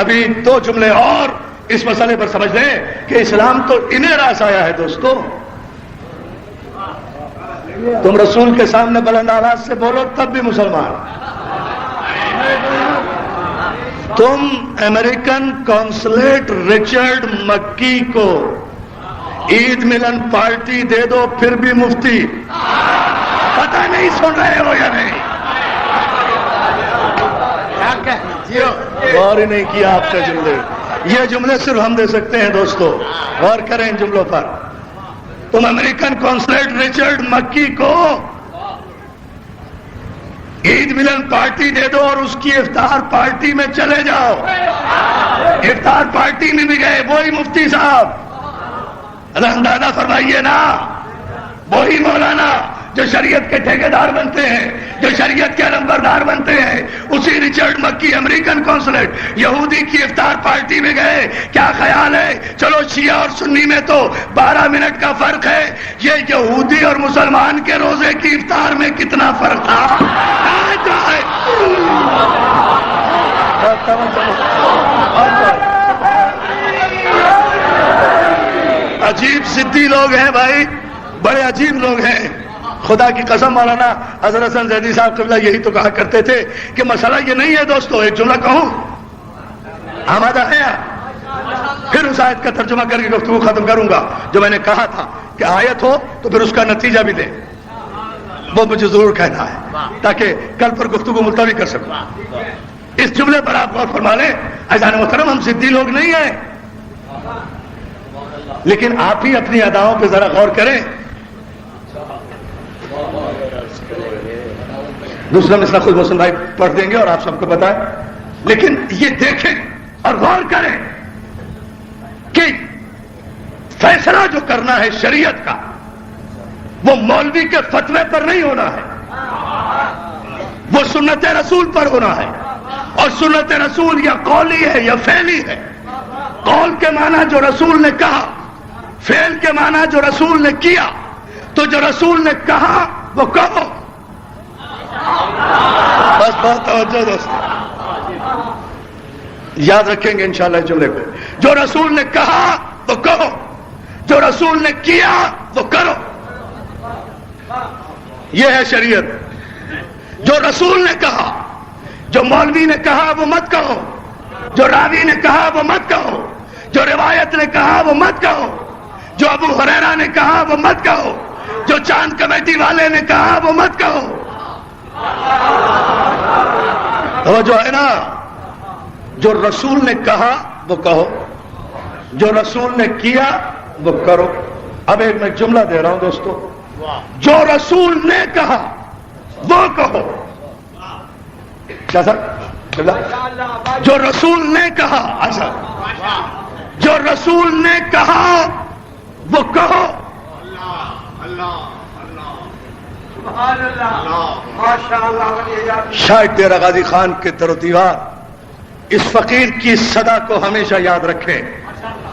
ابھی 2 جملے اور اس مسئلے پر سمجھ لیں کہ اسلام تو انہیں راس آیا ہے دوستو۔ تم رسول کے سامنے بلند آواز سے بولو تب بھی مسلمان، تم امریکن کونسلیٹ رچرڈ مکی کو عید ملن پارٹی دے دو پھر بھی مفتی، پتہ نہیں سن رہے ہو یا نہیں؟ غور ہی نہیں کیا آپ کے جملے، یہ جملے صرف ہم دے سکتے ہیں دوستو، غور کریں ان جملوں پر۔ تم امریکن کونسلیٹ رچرڈ مکی کو عید ملن پارٹی دے دو اور اس کی افطار پارٹی میں چلے جاؤ، افطار پارٹی میں بھی گئے وہی مفتی صاحب، اندازہ فرمائیے نا، وہی مولانا جو شریعت کے ٹھیکیدار بنتے ہیں، جو شریعت کے علمبردار بنتے ہیں، اسی رچرڈ مکی امریکن کونسلیٹ یہودی کی افطار پارٹی میں گئے۔ کیا خیال ہے؟ چلو شیعہ اور سنی میں تو 12 منٹ کا فرق ہے، یہ یہودی اور مسلمان کے روزے کی افطار میں کتنا فرق تھا؟ عجیب ضدی لوگ ہیں بھائی، بڑے عجیب لوگ ہیں، خدا کی قسم۔ مولانا حضرت حسن زیدی صاحب قبلہ یہی تو کہا کرتے تھے کہ مسئلہ یہ نہیں ہے دوستو، ایک جملہ کہوں، آمادہ ہے؟ پھر اس آیت کا ترجمہ کر کے گفتگو ختم کروں گا۔ جو میں نے کہا تھا کہ آیت ہو تو پھر اس کا نتیجہ بھی دیں، وہ مجھے ضرور کہنا ہے تاکہ کل پر گفتگو ملتوی کر سکوں۔ اس جملے پر آپ غور فرما لیں، عزیزان محترم، ہم ضدی لوگ نہیں ہیں، لیکن آپ ہی اپنی اداؤں پہ ذرا غور کریں۔ دوسرا مسئلہ خود محسن بھائی پڑھ دیں گے اور آپ سب کو بتائیں، لیکن یہ دیکھیں اور غور کریں کہ فیصلہ جو کرنا ہے شریعت کا وہ مولوی کے فتوے پر نہیں ہونا ہے، وہ سنت رسول پر ہونا ہے، اور سنت رسول یا قولی ہے یا فعلی ہے۔ قول کے معنی جو رسول نے کہا، فعل کے معنی جو رسول نے کیا، تو جو رسول نے کہا وہ کہو۔ بس بہت توجہ دوستو، یاد رکھیں گے انشاءاللہ اس جملے کو۔ جو رسول نے کہا وہ کہو، جو رسول نے کیا وہ کرو، یہ ہے شریعت۔ جو رسول نے کہا، جو مولوی نے کہا وہ مت کہو، جو راوی نے کہا وہ مت کہو، جو روایت نے کہا وہ مت کہو، جو ابو ہریرہ نے کہا وہ مت کہو، جو چاند کمیٹی والے نے کہا وہ مت کہو۔ جو ہے نا، جو رسول نے کہا وہ کہو، جو رسول نے کیا وہ کرو۔ اب ایک میں جملہ دے رہا ہوں دوستو، جو رسول نے کہا وہ کہو۔ کیا سر؟ جو رسول نے کہا، ایسا جو رسول نے کہا وہ کہو۔ شاید ڈیرہ غازی خان کے در و دیوار اس فقیر کی صدا کو ہمیشہ یاد رکھیں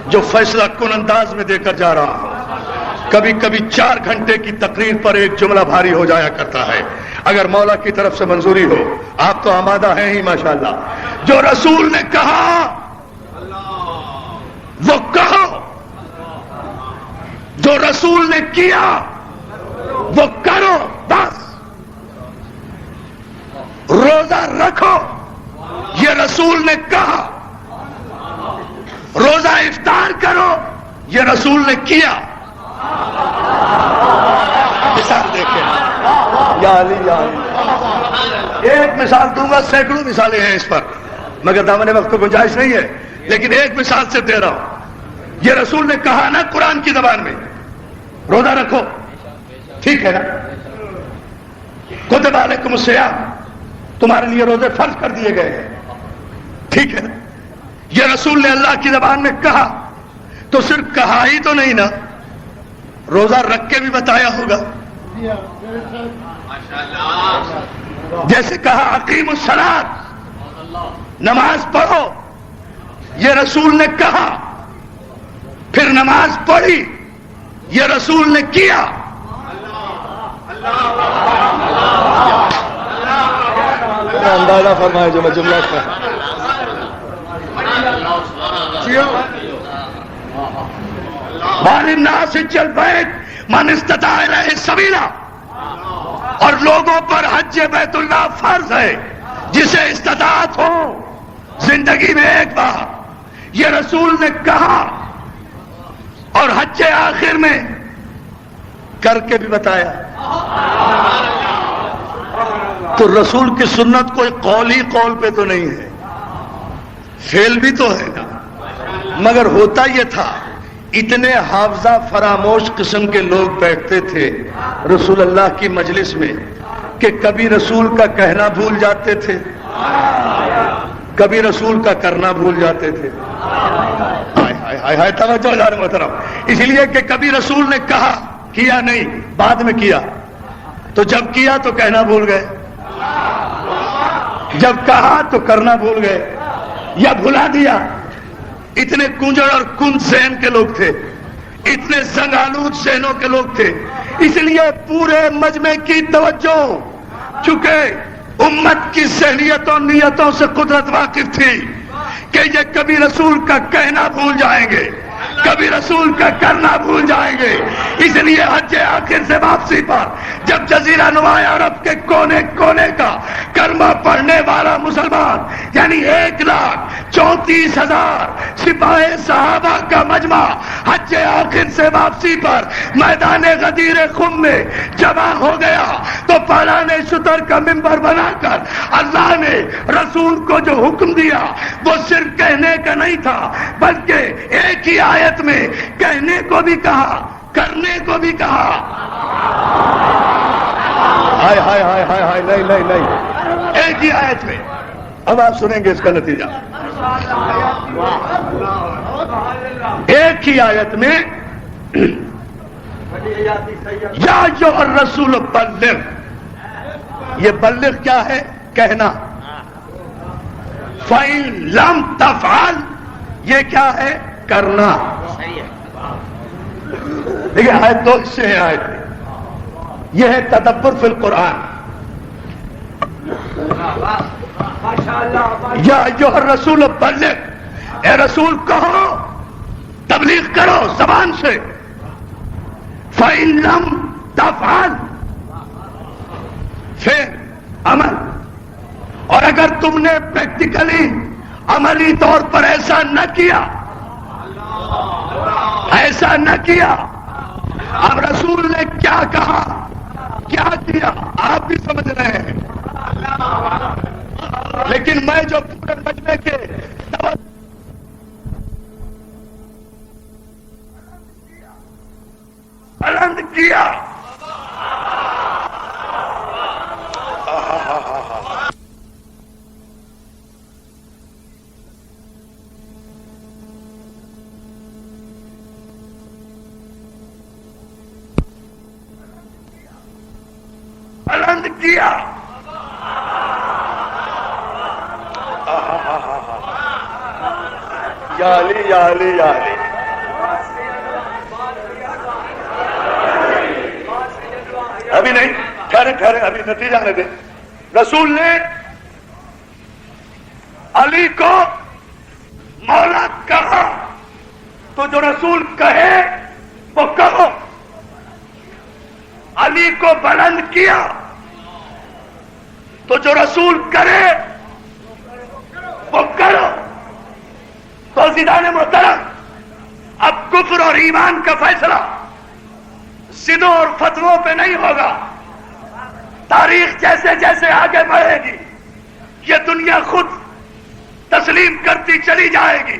جو فیصلہ کن انداز میں دے کر جا رہا ہوں۔ کبھی کبھی 4 گھنٹے کی تقریر پر ایک جملہ بھاری ہو جایا کرتا ہے، اگر مولا کی طرف سے منظوری ہو، آپ تو آمادہ ہیں ہی ماشاءاللہ۔ جو رسول نے کہا وہ کہو، جو رسول نے کیا وہ کرو، بس۔ روزہ رکھو، یہ رسول نے کہا۔ روزہ افطار کرو، یہ رسول نے کیا۔ یا علی یا علی. ایک مثال دوں گا، سینکڑوں مثالیں ہیں اس پر، مگر دامن وقت کو گنجائش نہیں ہے، لیکن ایک مثال سے دے رہا ہوں. یہ رسول نے کہا نا قرآن کی زبان میں روزہ رکھو، ٹھیک ہے نا؟ کتب علیکم الصیام، تمہارے لیے روزے فرض کر دیے گئے ہیں، ٹھیک ہے نا؟ یہ رسول نے اللہ کی زبان میں کہا تو صرف کہا ہی تو نہیں نا، روزہ رکھ کے بھی بتایا ہوگا. جیسے کہا اقیم الصلاۃ، نماز پڑھو، یہ رسول نے کہا، پھر نماز پڑھی، یہ رسول نے کیا. اندازہ فرمائے جو میں جملہ الناس حج البیت من استطاع الیہ سبیلا، اور لوگوں پر حج بیت اللہ فرض ہے جسے استطاعت ہو زندگی میں ایک بار. یہ رسول نے کہا اور حج آخر میں کر کے بھی بتایا. تو رسول کی سنت کوئی قول ہی قول پہ تو نہیں ہے، فعل بھی تو ہے نا. مگر ہوتا یہ تھا، اتنے حافظہ فراموش قسم کے لوگ بیٹھتے تھے رسول اللہ کی مجلس میں کہ کبھی رسول کا کہنا بھول جاتے تھے، کبھی رسول کا کرنا بھول جاتے تھے. توجہ جان محترم، اس لیے کہ کبھی رسول نے کہا، کیا نہیں، بعد میں کیا، تو جب کیا تو کہنا بھول گئے، جب کہا تو کرنا بھول گئے یا بھلا دیا. اتنے کنجڑ اور کند ذہن کے لوگ تھے، اتنے زنگ آلود ذہنوں کے لوگ تھے. اس لیے پورے مجمع کی توجہ، چونکہ امت کی ذہنیتوں نیتوں سے قدرت واقف تھی کہ یہ کبھی رسول کا کہنا بھول جائیں گے، کبھی رسول کا کرنا بھول جائیں گے. اس لیے حج آخر سے واپسی پر جب جزیرہ نما عرب کے کونے کونے کا کلمہ پڑھنے والا مسلمان، یعنی 1,34,000 سپاہ صحابہ کا مجمع حج آخر سے واپسی پر میدان غدیر خم میں جمع ہو گیا، تو پالان شتر کا منبر بنا کر اللہ نے رسول کو جو حکم دیا وہ صرف کہنے کا نہیں تھا، بلکہ ایک ہی آیت میں کہنے کو بھی کہا، کرنے کو بھی کہا. ہائے ہائے ہائے ہائے ہائے، نہیں نہیں نہیں، ایک ہی آیت میں. اب آپ سنیں گے اس کا نتیجہ. ایک ہی آیت میں یا ایھا الرسول بلغ، یہ بلغ کیا ہے؟ کہنا. فَإِن لَمْ تَفْعَلْ، یہ کیا ہے؟ کرنا. دیکھیں آیت دو حصے ہیں آیت میں. یہ ہے تدبر فی القرآن. یا ایھا الرسول بلغ، اے رسول کہو، تبلیغ کرو زبان سے. فَإِن لَمْ تَفْعَلْ، پھر عمل. اور اگر تم نے پریکٹیکلی عملی طور پر ایسا نہ کیا، ایسا نہ کیا، اب رسول نے کیا کہا، کیا کیا آپ بھی سمجھ رہے ہیں. لیکن میں جو پورے مجمع کے بلند کیا، بلند کیا. یا علی یا علی یا علی. ابھی نہیں، ٹھہرے ٹھہرے، ابھی نتیجہ آنے دیں. رسول نے علی کو مولا کہا تو جو رسول کہے وہ کہو. علی کو بلند کیا تو جو رسول کرے وہ کرو. تو عزیزان محترم، اب کفر اور ایمان کا فیصلہ ضدوں اور فتووں پہ نہیں ہوگا، تاریخ جیسے جیسے آگے بڑھے گی یہ دنیا خود تسلیم کرتی چلی جائے گی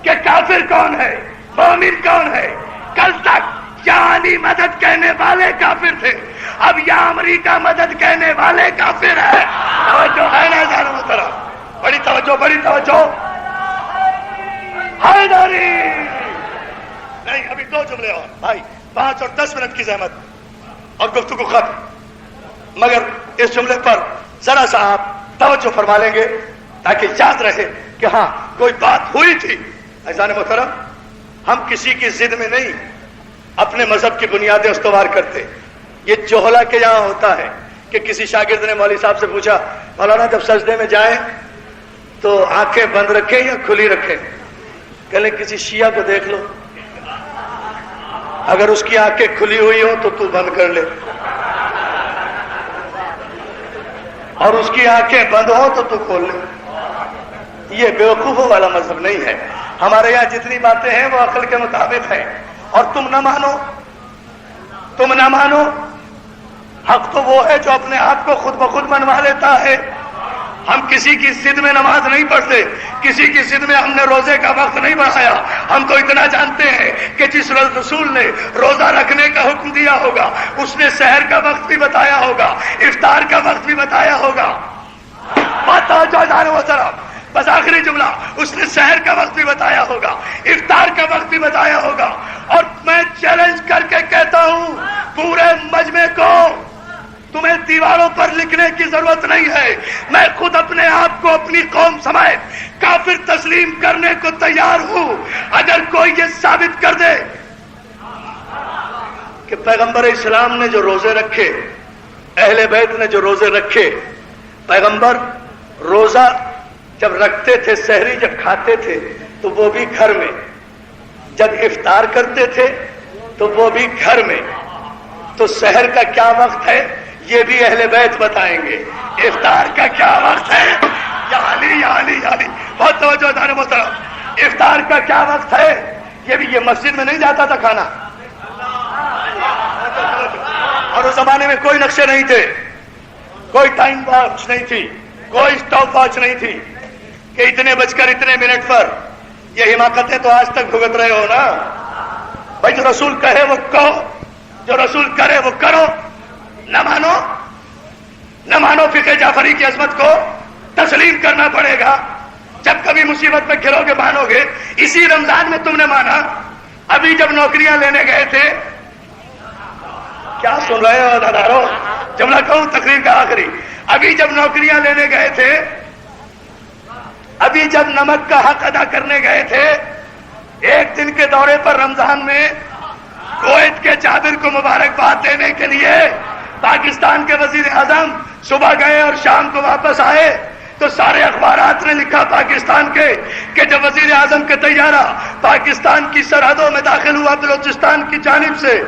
کہ کافر کون ہے مومن کون ہے. کل تک یا علی مدد کہنے والے کافر تھے, اب یا امریکہ مدد کہنے والے کافر ہیں. توجہ ہے نا جانو محترم, بڑی توجہ بڑی توجہ. حیدری نہیں, ابھی 2 جملے اور بھائی, 5 اور 10 منٹ کی زحمت اور گفتگو ختم. مگر اس جملے پر ذرا سا آپ توجہ فرما لیں گے تاکہ یاد رہے کہ ہاں کوئی بات ہوئی تھی. عزیزان محترم, ہم کسی کی ضد میں نہیں اپنے مذہب کی بنیادیں استوار کرتے. یہ جوہلا کے یہاں ہوتا ہے کہ کسی شاگرد نے مولوی صاحب سے پوچھا, مولانا جب سجدے میں جائیں تو آنکھیں بند رکھیں یا کھلی رکھیں؟ کہلے کسی شیعہ کو دیکھ لو, اگر اس کی آنکھیں کھلی ہوئی ہوں تو بند کر لے, اور اس کی آنکھیں بند ہوں تو کھول لے. یہ بیوقوفوں والا مذہب نہیں ہے. ہمارے یہاں جتنی باتیں ہیں وہ عقل کے مطابق ہیں, اور تم نہ مانو. حق تو وہ ہے جو اپنے آپ کو خود بخود منوا لیتا ہے. ہم کسی کی ضد میں نماز نہیں پڑھتے, کسی کی ضد میں ہم نے روزے کا وقت نہیں بڑھایا. ہم تو اتنا جانتے ہیں کہ جس رسول نے روزہ رکھنے کا حکم دیا ہوگا اس نے سحر کا وقت بھی بتایا ہوگا, افطار کا وقت بھی بتایا ہوگا. بس آخری جملہ, اس نے سحر کا وقت بھی بتایا ہوگا, افطار کا وقت بھی بتایا ہوگا. اور میں چیلنج کر کے کہتا ہوں پورے مجمع کو, تمہیں دیواروں پر لکھنے کی ضرورت نہیں ہے. میں خود اپنے آپ کو اپنی قوم سمیت کافر تسلیم کرنے کو تیار ہوں اگر کوئی یہ ثابت کر دے کہ پیغمبر اسلام نے جو روزے رکھے, اہل بیت نے جو روزے رکھے, پیغمبر روزہ جب رکھتے تھے, سحری جب کھاتے تھے تو وہ بھی گھر میں, جب افطار کرتے تھے تو وہ بھی گھر میں, تو سحر کا کیا وقت ہے یہ بھی اہل بیت بتائیں گے. افطار کا کیا وقت ہے, یا علی یا علی یا علی, بہت توجہ دار محترم, افطار کا کیا وقت ہے یہ بھی. یہ مسجد میں نہیں جاتا تھا کھانا, اور اس زمانے میں کوئی نقشے نہیں تھے, کوئی ٹائم واچ نہیں تھی, کوئی اسٹاپ واچ نہیں تھی کہ اتنے بج کر اتنے منٹ پر. یہ حماقتیں تو آج تک بھگت رہے ہو نا بھائی. جو رسول کہے وہ کہو, جو رسول کرے وہ کرو. نہ مانو فقہ جعفری کی عظمت کو تسلیم کرنا پڑے گا. جب کبھی مصیبت میں گرو گے مانو گے. اسی رمضان میں تم نے مانا, ابھی جب نوکریاں لینے گئے تھے, کیا سن رہے ہو دادارو, جملہ کہوں تقریر کا آخری, ابھی جب نوکریاں لینے گئے تھے, ابھی جب نمک کا حق ادا کرنے گئے تھے, ایک دن کے دورے پر رمضان میں کویت کے جابر کو مبارکباد دینے کے لیے پاکستان کے وزیر اعظم صبح گئے اور شام کو واپس آئے, تو سارے اخبارات نے لکھا پاکستان کے کہ جب وزیر اعظم کا طیارہ پاکستان کی سرحدوں میں داخل ہوا بلوچستان کی جانب سے,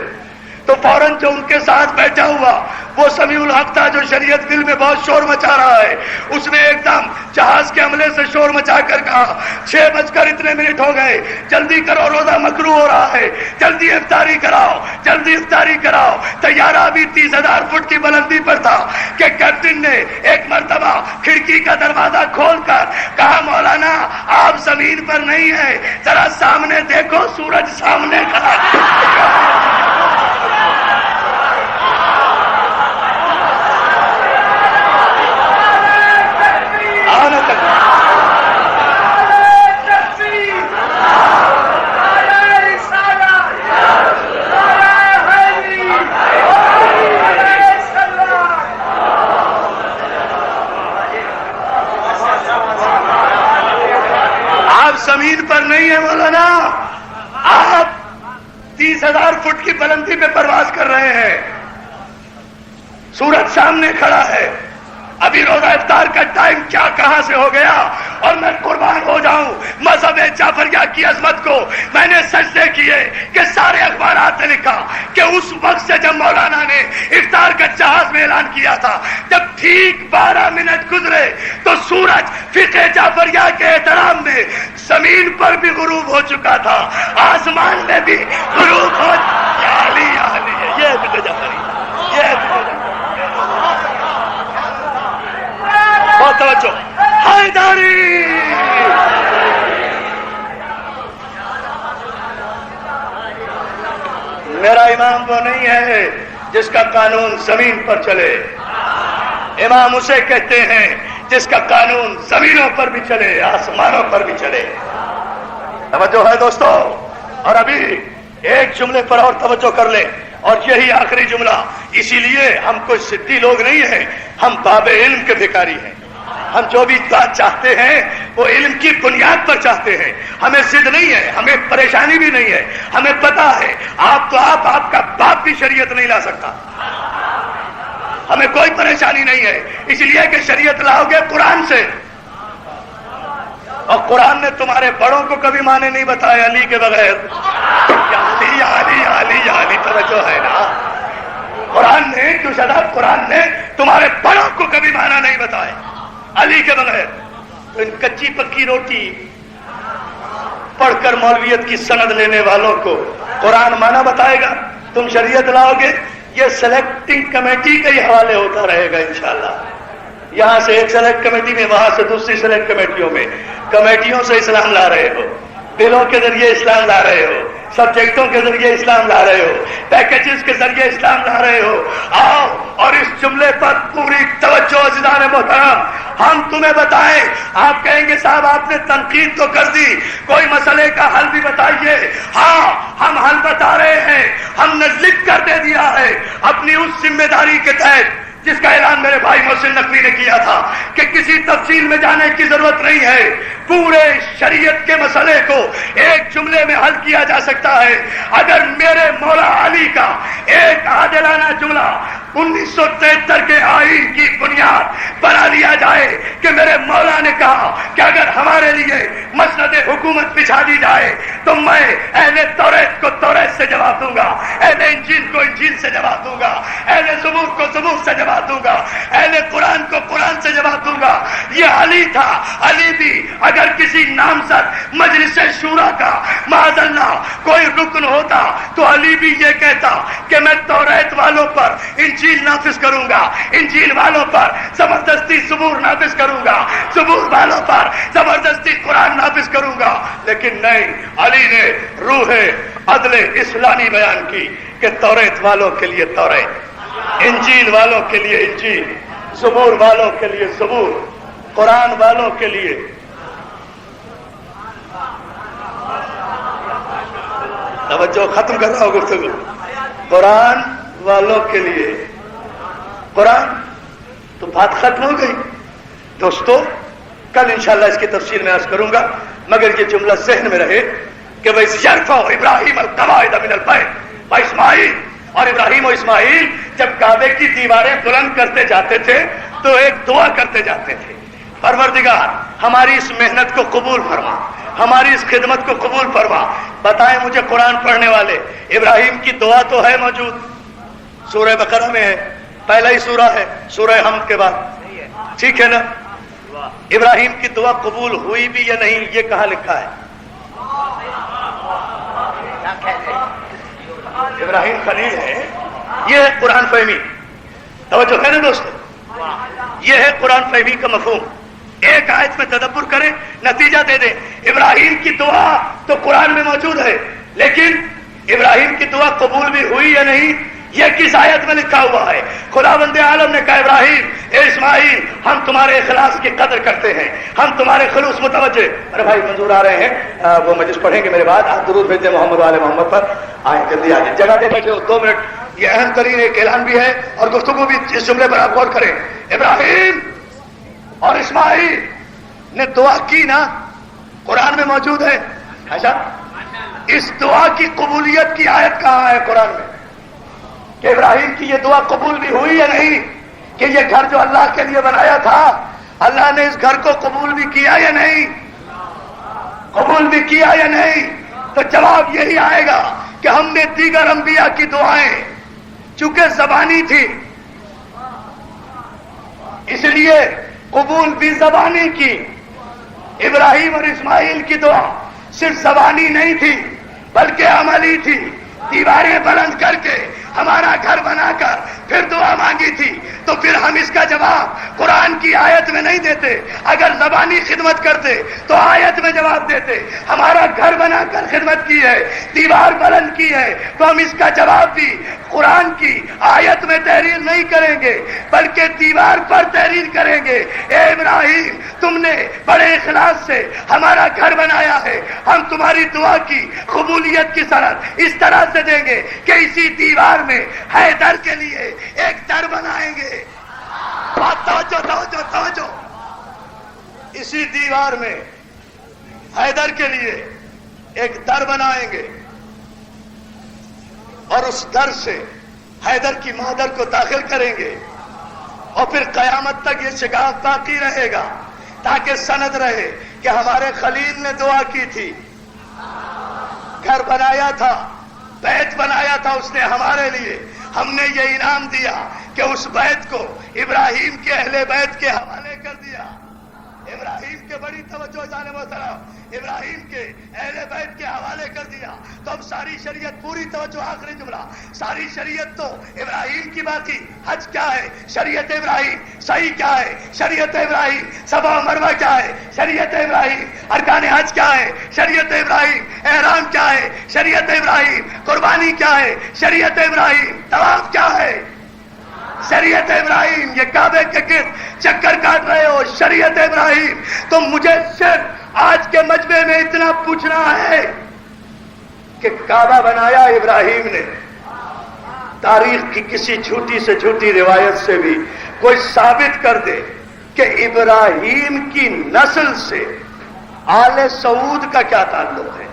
تو فوراً جو ان کے ساتھ بیٹھا ہوا وہ سمیع الحق تھا جو شریعت دل میں بہت شور مچا رہا ہے. اس نے ایک دم جہاز کے حملے سے شور مچا کر کہا 6 بج کر اتنے منٹ ہو گئے, جلدی کرو, روزہ مکروہ ہو رہا ہے, جلدی افطاری کراؤ, جلدی افطاری کراؤ. طیارہ بھی 30,000 فٹ کی بلندی پر تھا کہ کیپٹن نے ایک مرتبہ کھڑکی کا دروازہ کھول کر کہا, مولانا آپ زمین پر نہیں ہیں, ذرا سامنے دیکھو, سورج سامنے کھڑا. زمین پر نہیں ہے مولانا, آپ 30,000 فٹ کی بلندی پہ پرواز کر رہے ہیں, سورج سامنے کھڑا ہے. ابھی روزہ افطار کا ٹائم کیا کہاں سے ہو گیا. اور میں قربان ہو جاؤں مذہب جعفریہ کی عظمت کو, میں نے سجدے کیے کہ سارے اخبارات نے لکھا کہ اس وقت سے جب مولانا نے افطار کا جہاز میں اعلان کیا تھا, جب ٹھیک 12 منٹ گزرے تو سورج فقہ جعفریہ کے احترام میں زمین پر بھی غروب ہو چکا تھا, آسمان میں بھی غروب ہو. یہ فقہ جعفریہ, یہ فقہ جعفریہ. حیدری! میرا امام وہ نہیں ہے جس کا قانون زمین پر چلے، امام اسے کہتے ہیں جس کا قانون زمینوں پر بھی چلے، آسمانوں پر بھی چلے۔ توجہ ہے دوستو، اور ابھی ایک جملے پر اور توجہ کر لیں، اور یہی آخری جملہ۔ اسی لیے ہم کوئی سدھی لوگ نہیں ہیں، ہم باب علم کے بھکاری ہیں۔ ہم جو بھی بات چاہتے ہیں وہ علم کی بنیاد پر چاہتے ہیں، ہمیں ضد نہیں ہے، ہمیں پریشانی بھی نہیں ہے، ہمیں پتا ہے آپ کا باپ بھی شریعت نہیں لا سکتا، ہمیں کوئی پریشانی نہیں ہے، اس لیے کہ شریعت لاؤ گے قرآن سے، اور قرآن نے تمہارے بڑوں کو کبھی معنی نہیں بتایا علی کے بغیر۔ علی علی علی علی، توجہ ہے نا؟ قرآن نے تمہارے بڑوں کو کبھی معنی نہیں بتایا علی کے بغیر۔ تو ان کچی پکی روٹی پڑھ کر مولویت کی سند لینے والوں کو قرآن معنی بتائے گا، تم شریعت لاؤ گے، یہ سلیکٹنگ کمیٹی کے ہی حوالے ہوتا رہے گا انشاءاللہ۔ یہاں سے ایک سلیکٹ کمیٹی میں، وہاں سے دوسری سلیکٹ کمیٹیوں میں، کمیٹیوں سے اسلام لا رہے ہو، بلوں کے ذریعے اسلام لا رہے ہو، سبجیکٹوں کے ذریعے اسلام لا رہے ہو، پیکیجز کے ذریعے اسلام لا رہے ہو۔ آؤ اور اس جملے پر پوری توجہ عزیزان محترم، ہم تمہیں بتائیں۔ آپ کہیں گے صاحب آپ نے تنقید تو کر دی، کوئی مسئلے کا حل بھی بتائیے۔ ہاں ہم حل بتا رہے ہیں، ہم نے لکھ کر دے دیا ہے اپنی اس ذمہ داری کے تحت جس کا اعلان میرے بھائی محسن نقوی نے کیا تھا کہ کسی تفصیل میں جانے کی ضرورت نہیں ہے، پورے شریعت کے مسئلے کو ایک جملے میں حل کیا جا سکتا ہے۔ اگر میرے مولا علی کا ایک عادلانہ جملہ 1973 کے آئین کی بنیاد بنا لیا جائے کہ میرے مولا نے کہا کہ اگر ہمارے لیے مسند حکومت بچھا دی جائے تو میں اہل توریت کو توریت سے جواب دوں گا، اہل انجیل کو انجیل سے جواب دوں گا، اہل زبور کو زبور سے جواب دوں گا، اہل قرآن کو قرآن سے جواب دوں گا۔ یہ علی تھا۔ علی بھی اگر کسی نامزد مجلس شورا کا معاذ اللہ کوئی رکن ہوتا تو علی بھی یہ کہتا کہ میں توریت والوں پر انجیل نافذ کروں گا، انجیل والوں پر زبردستی زبور نافذ کروں گا، زبور والوں پر زبردستی قرآن نافذ کروں گا۔ لیکن نہیں، علی نے روح عدل اسلامی بیان کی کہ توریت والوں کے لیے توریت، انجیل والوں کے لیے انجیل، زبور والوں کے لیے زبور، قرآن والوں کے لیے۔ توجہ، ختم کر رہا ہوں گفتگو۔ قرآن والوں کے لیے قرآن، تو بات ختم ہو گئی دوستو۔ کل انشاءاللہ اس کی تفصیل میں عرض کروں گا، مگر یہ جملہ ذہن میں رہے کہ وَإِذْ يَرْفَعُ إِبْرَاهِيمُ الْقَوَاعِدَ مِنَ الْبَيْتِ وَإِسْمَاعِيلُ، اور ابراہیم و اسماعیل جب کعبے کی دیواریں بلند کرتے جاتے تھے تو ایک دعا کرتے جاتے تھے، پروردگار ہماری اس محنت کو قبول فرما، ہماری اس خدمت کو قبول فرما۔ بتائیں مجھے قرآن پڑھنے والے، ابراہیم کی دعا تو ہے موجود، سورہ بقرہ میں ہے، پہلا ہی سورہ ہے سورہ حمد کے بعد، ٹھیک ہے نا؟ ابراہیم کی دعا قبول ہوئی بھی یا نہیں یہ کہاں لکھا ہے؟ ابراہیم خلیل ہے، یہ ہے قرآن فہمی۔ توجہ ہے نا دوستو، یہ ہے قرآن فہمی کا مفہوم۔ ایک آیت میں تدبر کریں، نتیجہ دے دیں۔ ابراہیم کی دعا تو قرآن میں موجود ہے، لیکن ابراہیم کی دعا قبول بھی ہوئی یا نہیں یہ کس آیت میں لکھا ہوا ہے؟ خداوند عالم نے کہا ابراہیم اے اسماعیل ہم تمہارے اخلاص کی قدر کرتے ہیں، ہم تمہارے خلوص متوجہ۔ ارے بھائی منظور آ رہے ہیں، وہ مجلس پڑھیں گے میرے بعد، آپ درود بھیج دیں محمد والے محمد پر، آئیں جلدی آئیں، جگہ دے بیٹھے ہو 2 منٹ۔ یہ اہم ترین ایک اعلان بھی ہے اور گفتگو بھی، اس جملے پر آپ غور کریں۔ ابراہیم اور اسماعیل نے دعا کی نا، قرآن میں موجود ہے۔ اچھا، اس دعا کی قبولیت کی آیت کہاں ہے قرآن میں کہ ابراہیم کی یہ دعا قبول بھی ہوئی یا نہیں؟ کہ یہ گھر جو اللہ کے لیے بنایا تھا اللہ نے اس گھر کو قبول بھی کیا یا نہیں؟ قبول بھی کیا یا نہیں؟ تو جواب یہی آئے گا کہ ہم نے دیگر انبیاء کی دعائیں چونکہ زبانی تھی اس لیے قبول بھی زبانی کی۔ ابراہیم اور اسماعیل کی دعا صرف زبانی نہیں تھی بلکہ عملی تھی، دیواریں بلند کر کے ہمارا گھر بنا کر پھر دعا مانگی تھی۔ تو پھر ہم اس کا جواب قرآن کی آیت میں نہیں دیتے، اگر زبانی خدمت کرتے تو آیت میں جواب دیتے۔ ہمارا گھر بنا کر خدمت کی ہے، دیوار بلند کی ہے، تو ہم اس کا جواب بھی قرآن کی آیت میں تحریر نہیں کریں گے بلکہ دیوار پر تحریر کریں گے۔ اے ابراہیم، تم نے بڑے اخلاص سے ہمارا گھر بنایا ہے، ہم تمہاری دعا کی قبولیت کی سند اس طرح سے دیں گے کہ اسی دیوار میں حیدر کے لیے ایک در بنائیں گے۔ توجہ، اسی دیوار میں حیدر کے لیے ایک در بنائیں گے اور اس در سے حیدر کی مادر کو داخل کریں گے، اور پھر قیامت تک یہ شگاف باقی رہے گا تاکہ سند رہے کہ ہمارے خلیل نے دعا کی تھی، گھر بنایا تھا، بیت بنایا تھا اس نے ہمارے لیے، ہم نے یہ انعام دیا کہ اس بیت کو ابراہیم کے اہل بیت کے حوالے کر دیا۔ ابراہیم کے بڑی توجہ جانب محترم، ابراہیم کے اہل بیت کے حوالے کر دیا تو اب ساری شریعت، پوری توجہ، آخری جملہ، ساری شریعت تو ابراہیم کی باقی۔ حج کیا ہے؟ شریعت ابراہیم۔ صحیح کیا ہے؟ شریعت ابراہیم۔ صفا و مروہ کیا ہے؟ شریعت ابراہیم۔ ارکان حج کیا ہے؟ شریعت ابراہیم۔ احرام کیا ہے؟ شریعت ابراہیم۔ قربانی کیا ہے؟ شریعت ابراہیم۔ طواف کیا ہے؟ شریعت ابراہیم۔ یہ کعبے کے گرد چکر کاٹ رہے ہو، شریعت ابراہیم۔ تو مجھے صرف آج کے مجمع میں اتنا پوچھنا ہے کہ کعبہ بنایا ابراہیم نے، تاریخ کی کسی جھوٹی سے جھوٹی روایت سے بھی کوئی ثابت کر دے کہ ابراہیم کی نسل سے آل سعود کا کیا تعلق ہے؟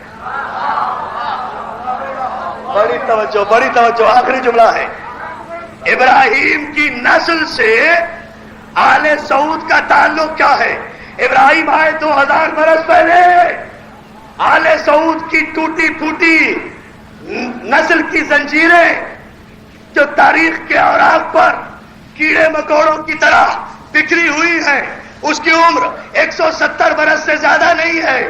بڑی توجہ، آخری جملہ ہے۔ ابراہیم کی نسل سے آل سعود کا تعلق کیا ہے؟ ابراہیم آئے 2000 برس پہلے، آل سعود کی ٹوٹی پھوٹی نسل کی زنجیریں جو تاریخ کے اوراق پر کیڑے مکوڑوں کی طرح بکھری ہوئی ہیں، اس کی عمر 170 برس سے زیادہ نہیں ہے۔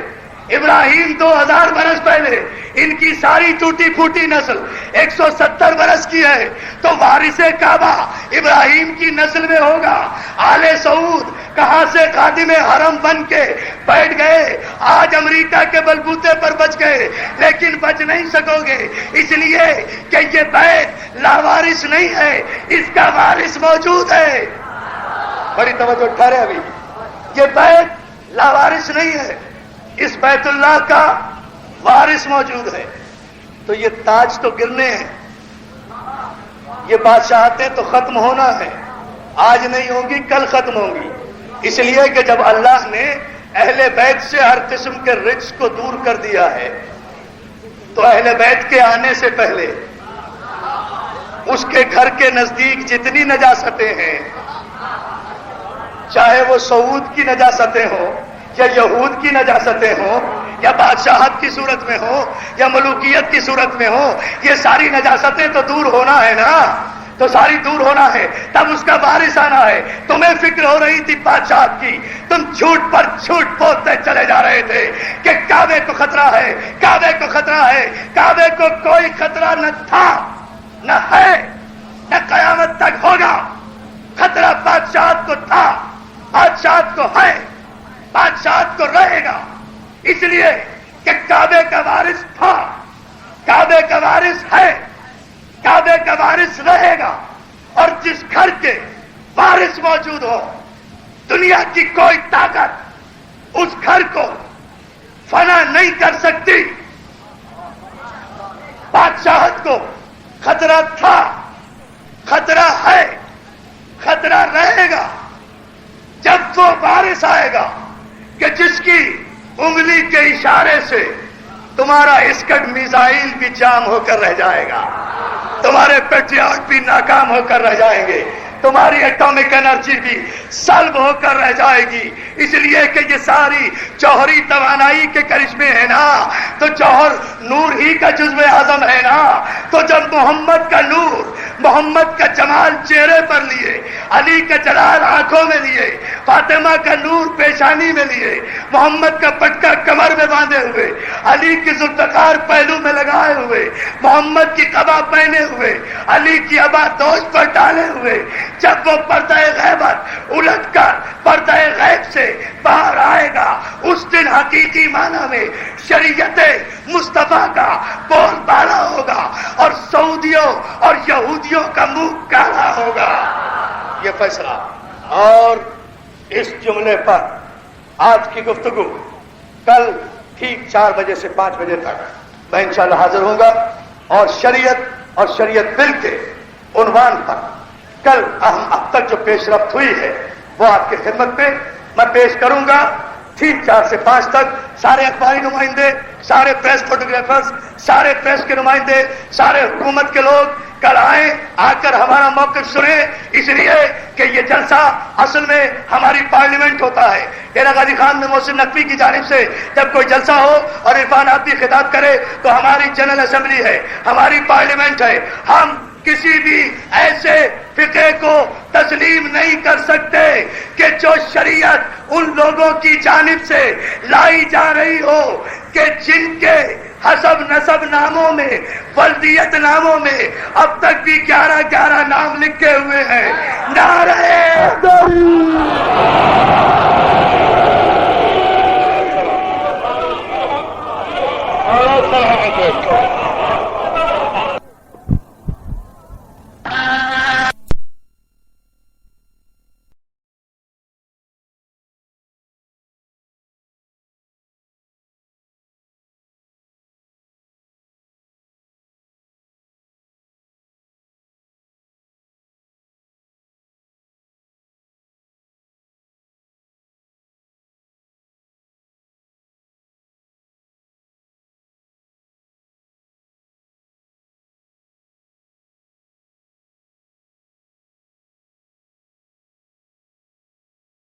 ابراہیم 2000 برس پہلے، ان کی ساری ٹوٹی پھوٹی نسل 170 برس کی ہے، تو وارث کعبہ ابراہیم کی نسل میں ہوگا۔ آل سعود کہاں سے خادم حرم بن کے بیٹھ گئے، آج امریکہ کے بلبوتے پر بچ گئے، لیکن بچ نہیں سکو گے، اس لیے کہ یہ بیت لاوارث نہیں ہے، اس کا وارث موجود ہے۔ بڑی توجہ، ٹھہرے ابھی، یہ بیت لاوارث نہیں ہے، اس بیت اللہ کا وارث موجود ہے۔ تو یہ تاج تو گرنے ہیں، یہ بادشاہتیں تو ختم ہونا ہے، آج نہیں ہوں گی، کل ختم ہوں گی۔ اس لیے کہ جب اللہ نے اہل بیت سے ہر قسم کے رجس کو دور کر دیا ہے، تو اہل بیت کے آنے سے پہلے اس کے گھر کے نزدیک جتنی نجاستیں ہیں، چاہے وہ سعود کی نجاستیں ہوں یا یہود کی نجاستیں ہوں یا بادشاہت کی صورت میں ہو یا ملوکیت کی صورت میں ہو، یہ ساری نجاستیں تو دور ہونا ہے نا، تو ساری دور ہونا ہے، تب اس کا وارث آنا ہے۔ تمہیں فکر ہو رہی تھی بادشاہت کی، تم جھوٹ پر جھوٹ بولتے چلے جا رہے تھے کہ کعبے کو خطرہ ہے، کعبے کو خطرہ ہے۔ کعبے کو کوئی خطرہ نہ تھا، نہ ہے، نہ قیامت تک ہوگا۔ خطرہ بادشاہت کو تھا، بادشاہت کو ہے، بادشاہت کو رہے گا، اس لیے کہ کعبے کا وارث تھا، کعبے کا وارث ہے، کعبے کا وارث رہے گا۔ اور جس گھر کے وارث موجود ہو، دنیا کی کوئی طاقت اس گھر کو فنا نہیں کر سکتی۔ بادشاہت کو خطرہ تھا، خطرہ ہے، خطرہ رہے گا۔ جب وہ وارث آئے گا کہ جس کی انگلی کے اشارے سے تمہارا اسکٹ میزائل بھی جام ہو کر رہ جائے گا، تمہارے پیٹریاٹ بھی ناکام ہو کر رہ جائیں گے، تمہاری ایٹامک انرجی بھی سلب ہو کر رہ جائے گی، اس لیے کہ یہ ساری جوہری توانائی کے کرشمے ہیں نا، تو جوہر نور ہی کا جزو اعظم ہے نا۔ تو جب محمد کا نور، محمد کا جمال چہرے پر لیے، علی کا جلال آنکھوں میں لیے، فاطمہ کا نور پیشانی میں لیے، محمد کا پٹکا کمر میں باندھے ہوئے، علی کی ذوالفقار پہلو میں لگائے ہوئے، محمد کی قبا پہنے ہوئے، علی کی ابا دوش پر ڈالے ہوئے، جب وہ پردہ غیبت الٹ کر دن حقیقی معنی میں شریعت مصطفیٰ کا بول بالا ہوگا اور سعودیوں اور یہودیوں کا منہ کالا ہوگا. یہ فیصلہ. اور اس جملے پر آج کی گفتگو کل ٹھیک 4 بجے سے 5 بجے تک میں انشاءاللہ حاضر ہوں گا اور شریعت بل کے عنوان پر کل اب تک جو پیش رفت ہوئی ہے وہ آپ کی خدمت میں میں پیش کروں گا. ٹھیک 4 سے 5 تک سارے اخباری نمائندے, سارے پریس فوٹوگرافرز, سارے پریس کے نمائندے, سارے حکومت کے لوگ کل آئیں, آ کر ہمارا موقف سنیں, اس لیے کہ یہ جلسہ اصل میں ہماری پارلیمنٹ ہوتا ہے. ڈیرہ غازی خان میں محسن نقوی کی جانب سے جب کوئی جلسہ ہو اور عرفان آبدی خطاب کرے تو ہماری جنرل اسمبلی ہے, ہماری پارلیمنٹ ہے. ہم کسی بھی ایسے فقہ کو تسلیم نہیں کر سکتے کہ جو شریعت ان لوگوں کی جانب سے لائی جا رہی ہو کہ جن کے حسب نسب ناموں میں, ولدیت ناموں میں اب تک بھی 11 نام لکھے ہوئے ہیں. نعرہ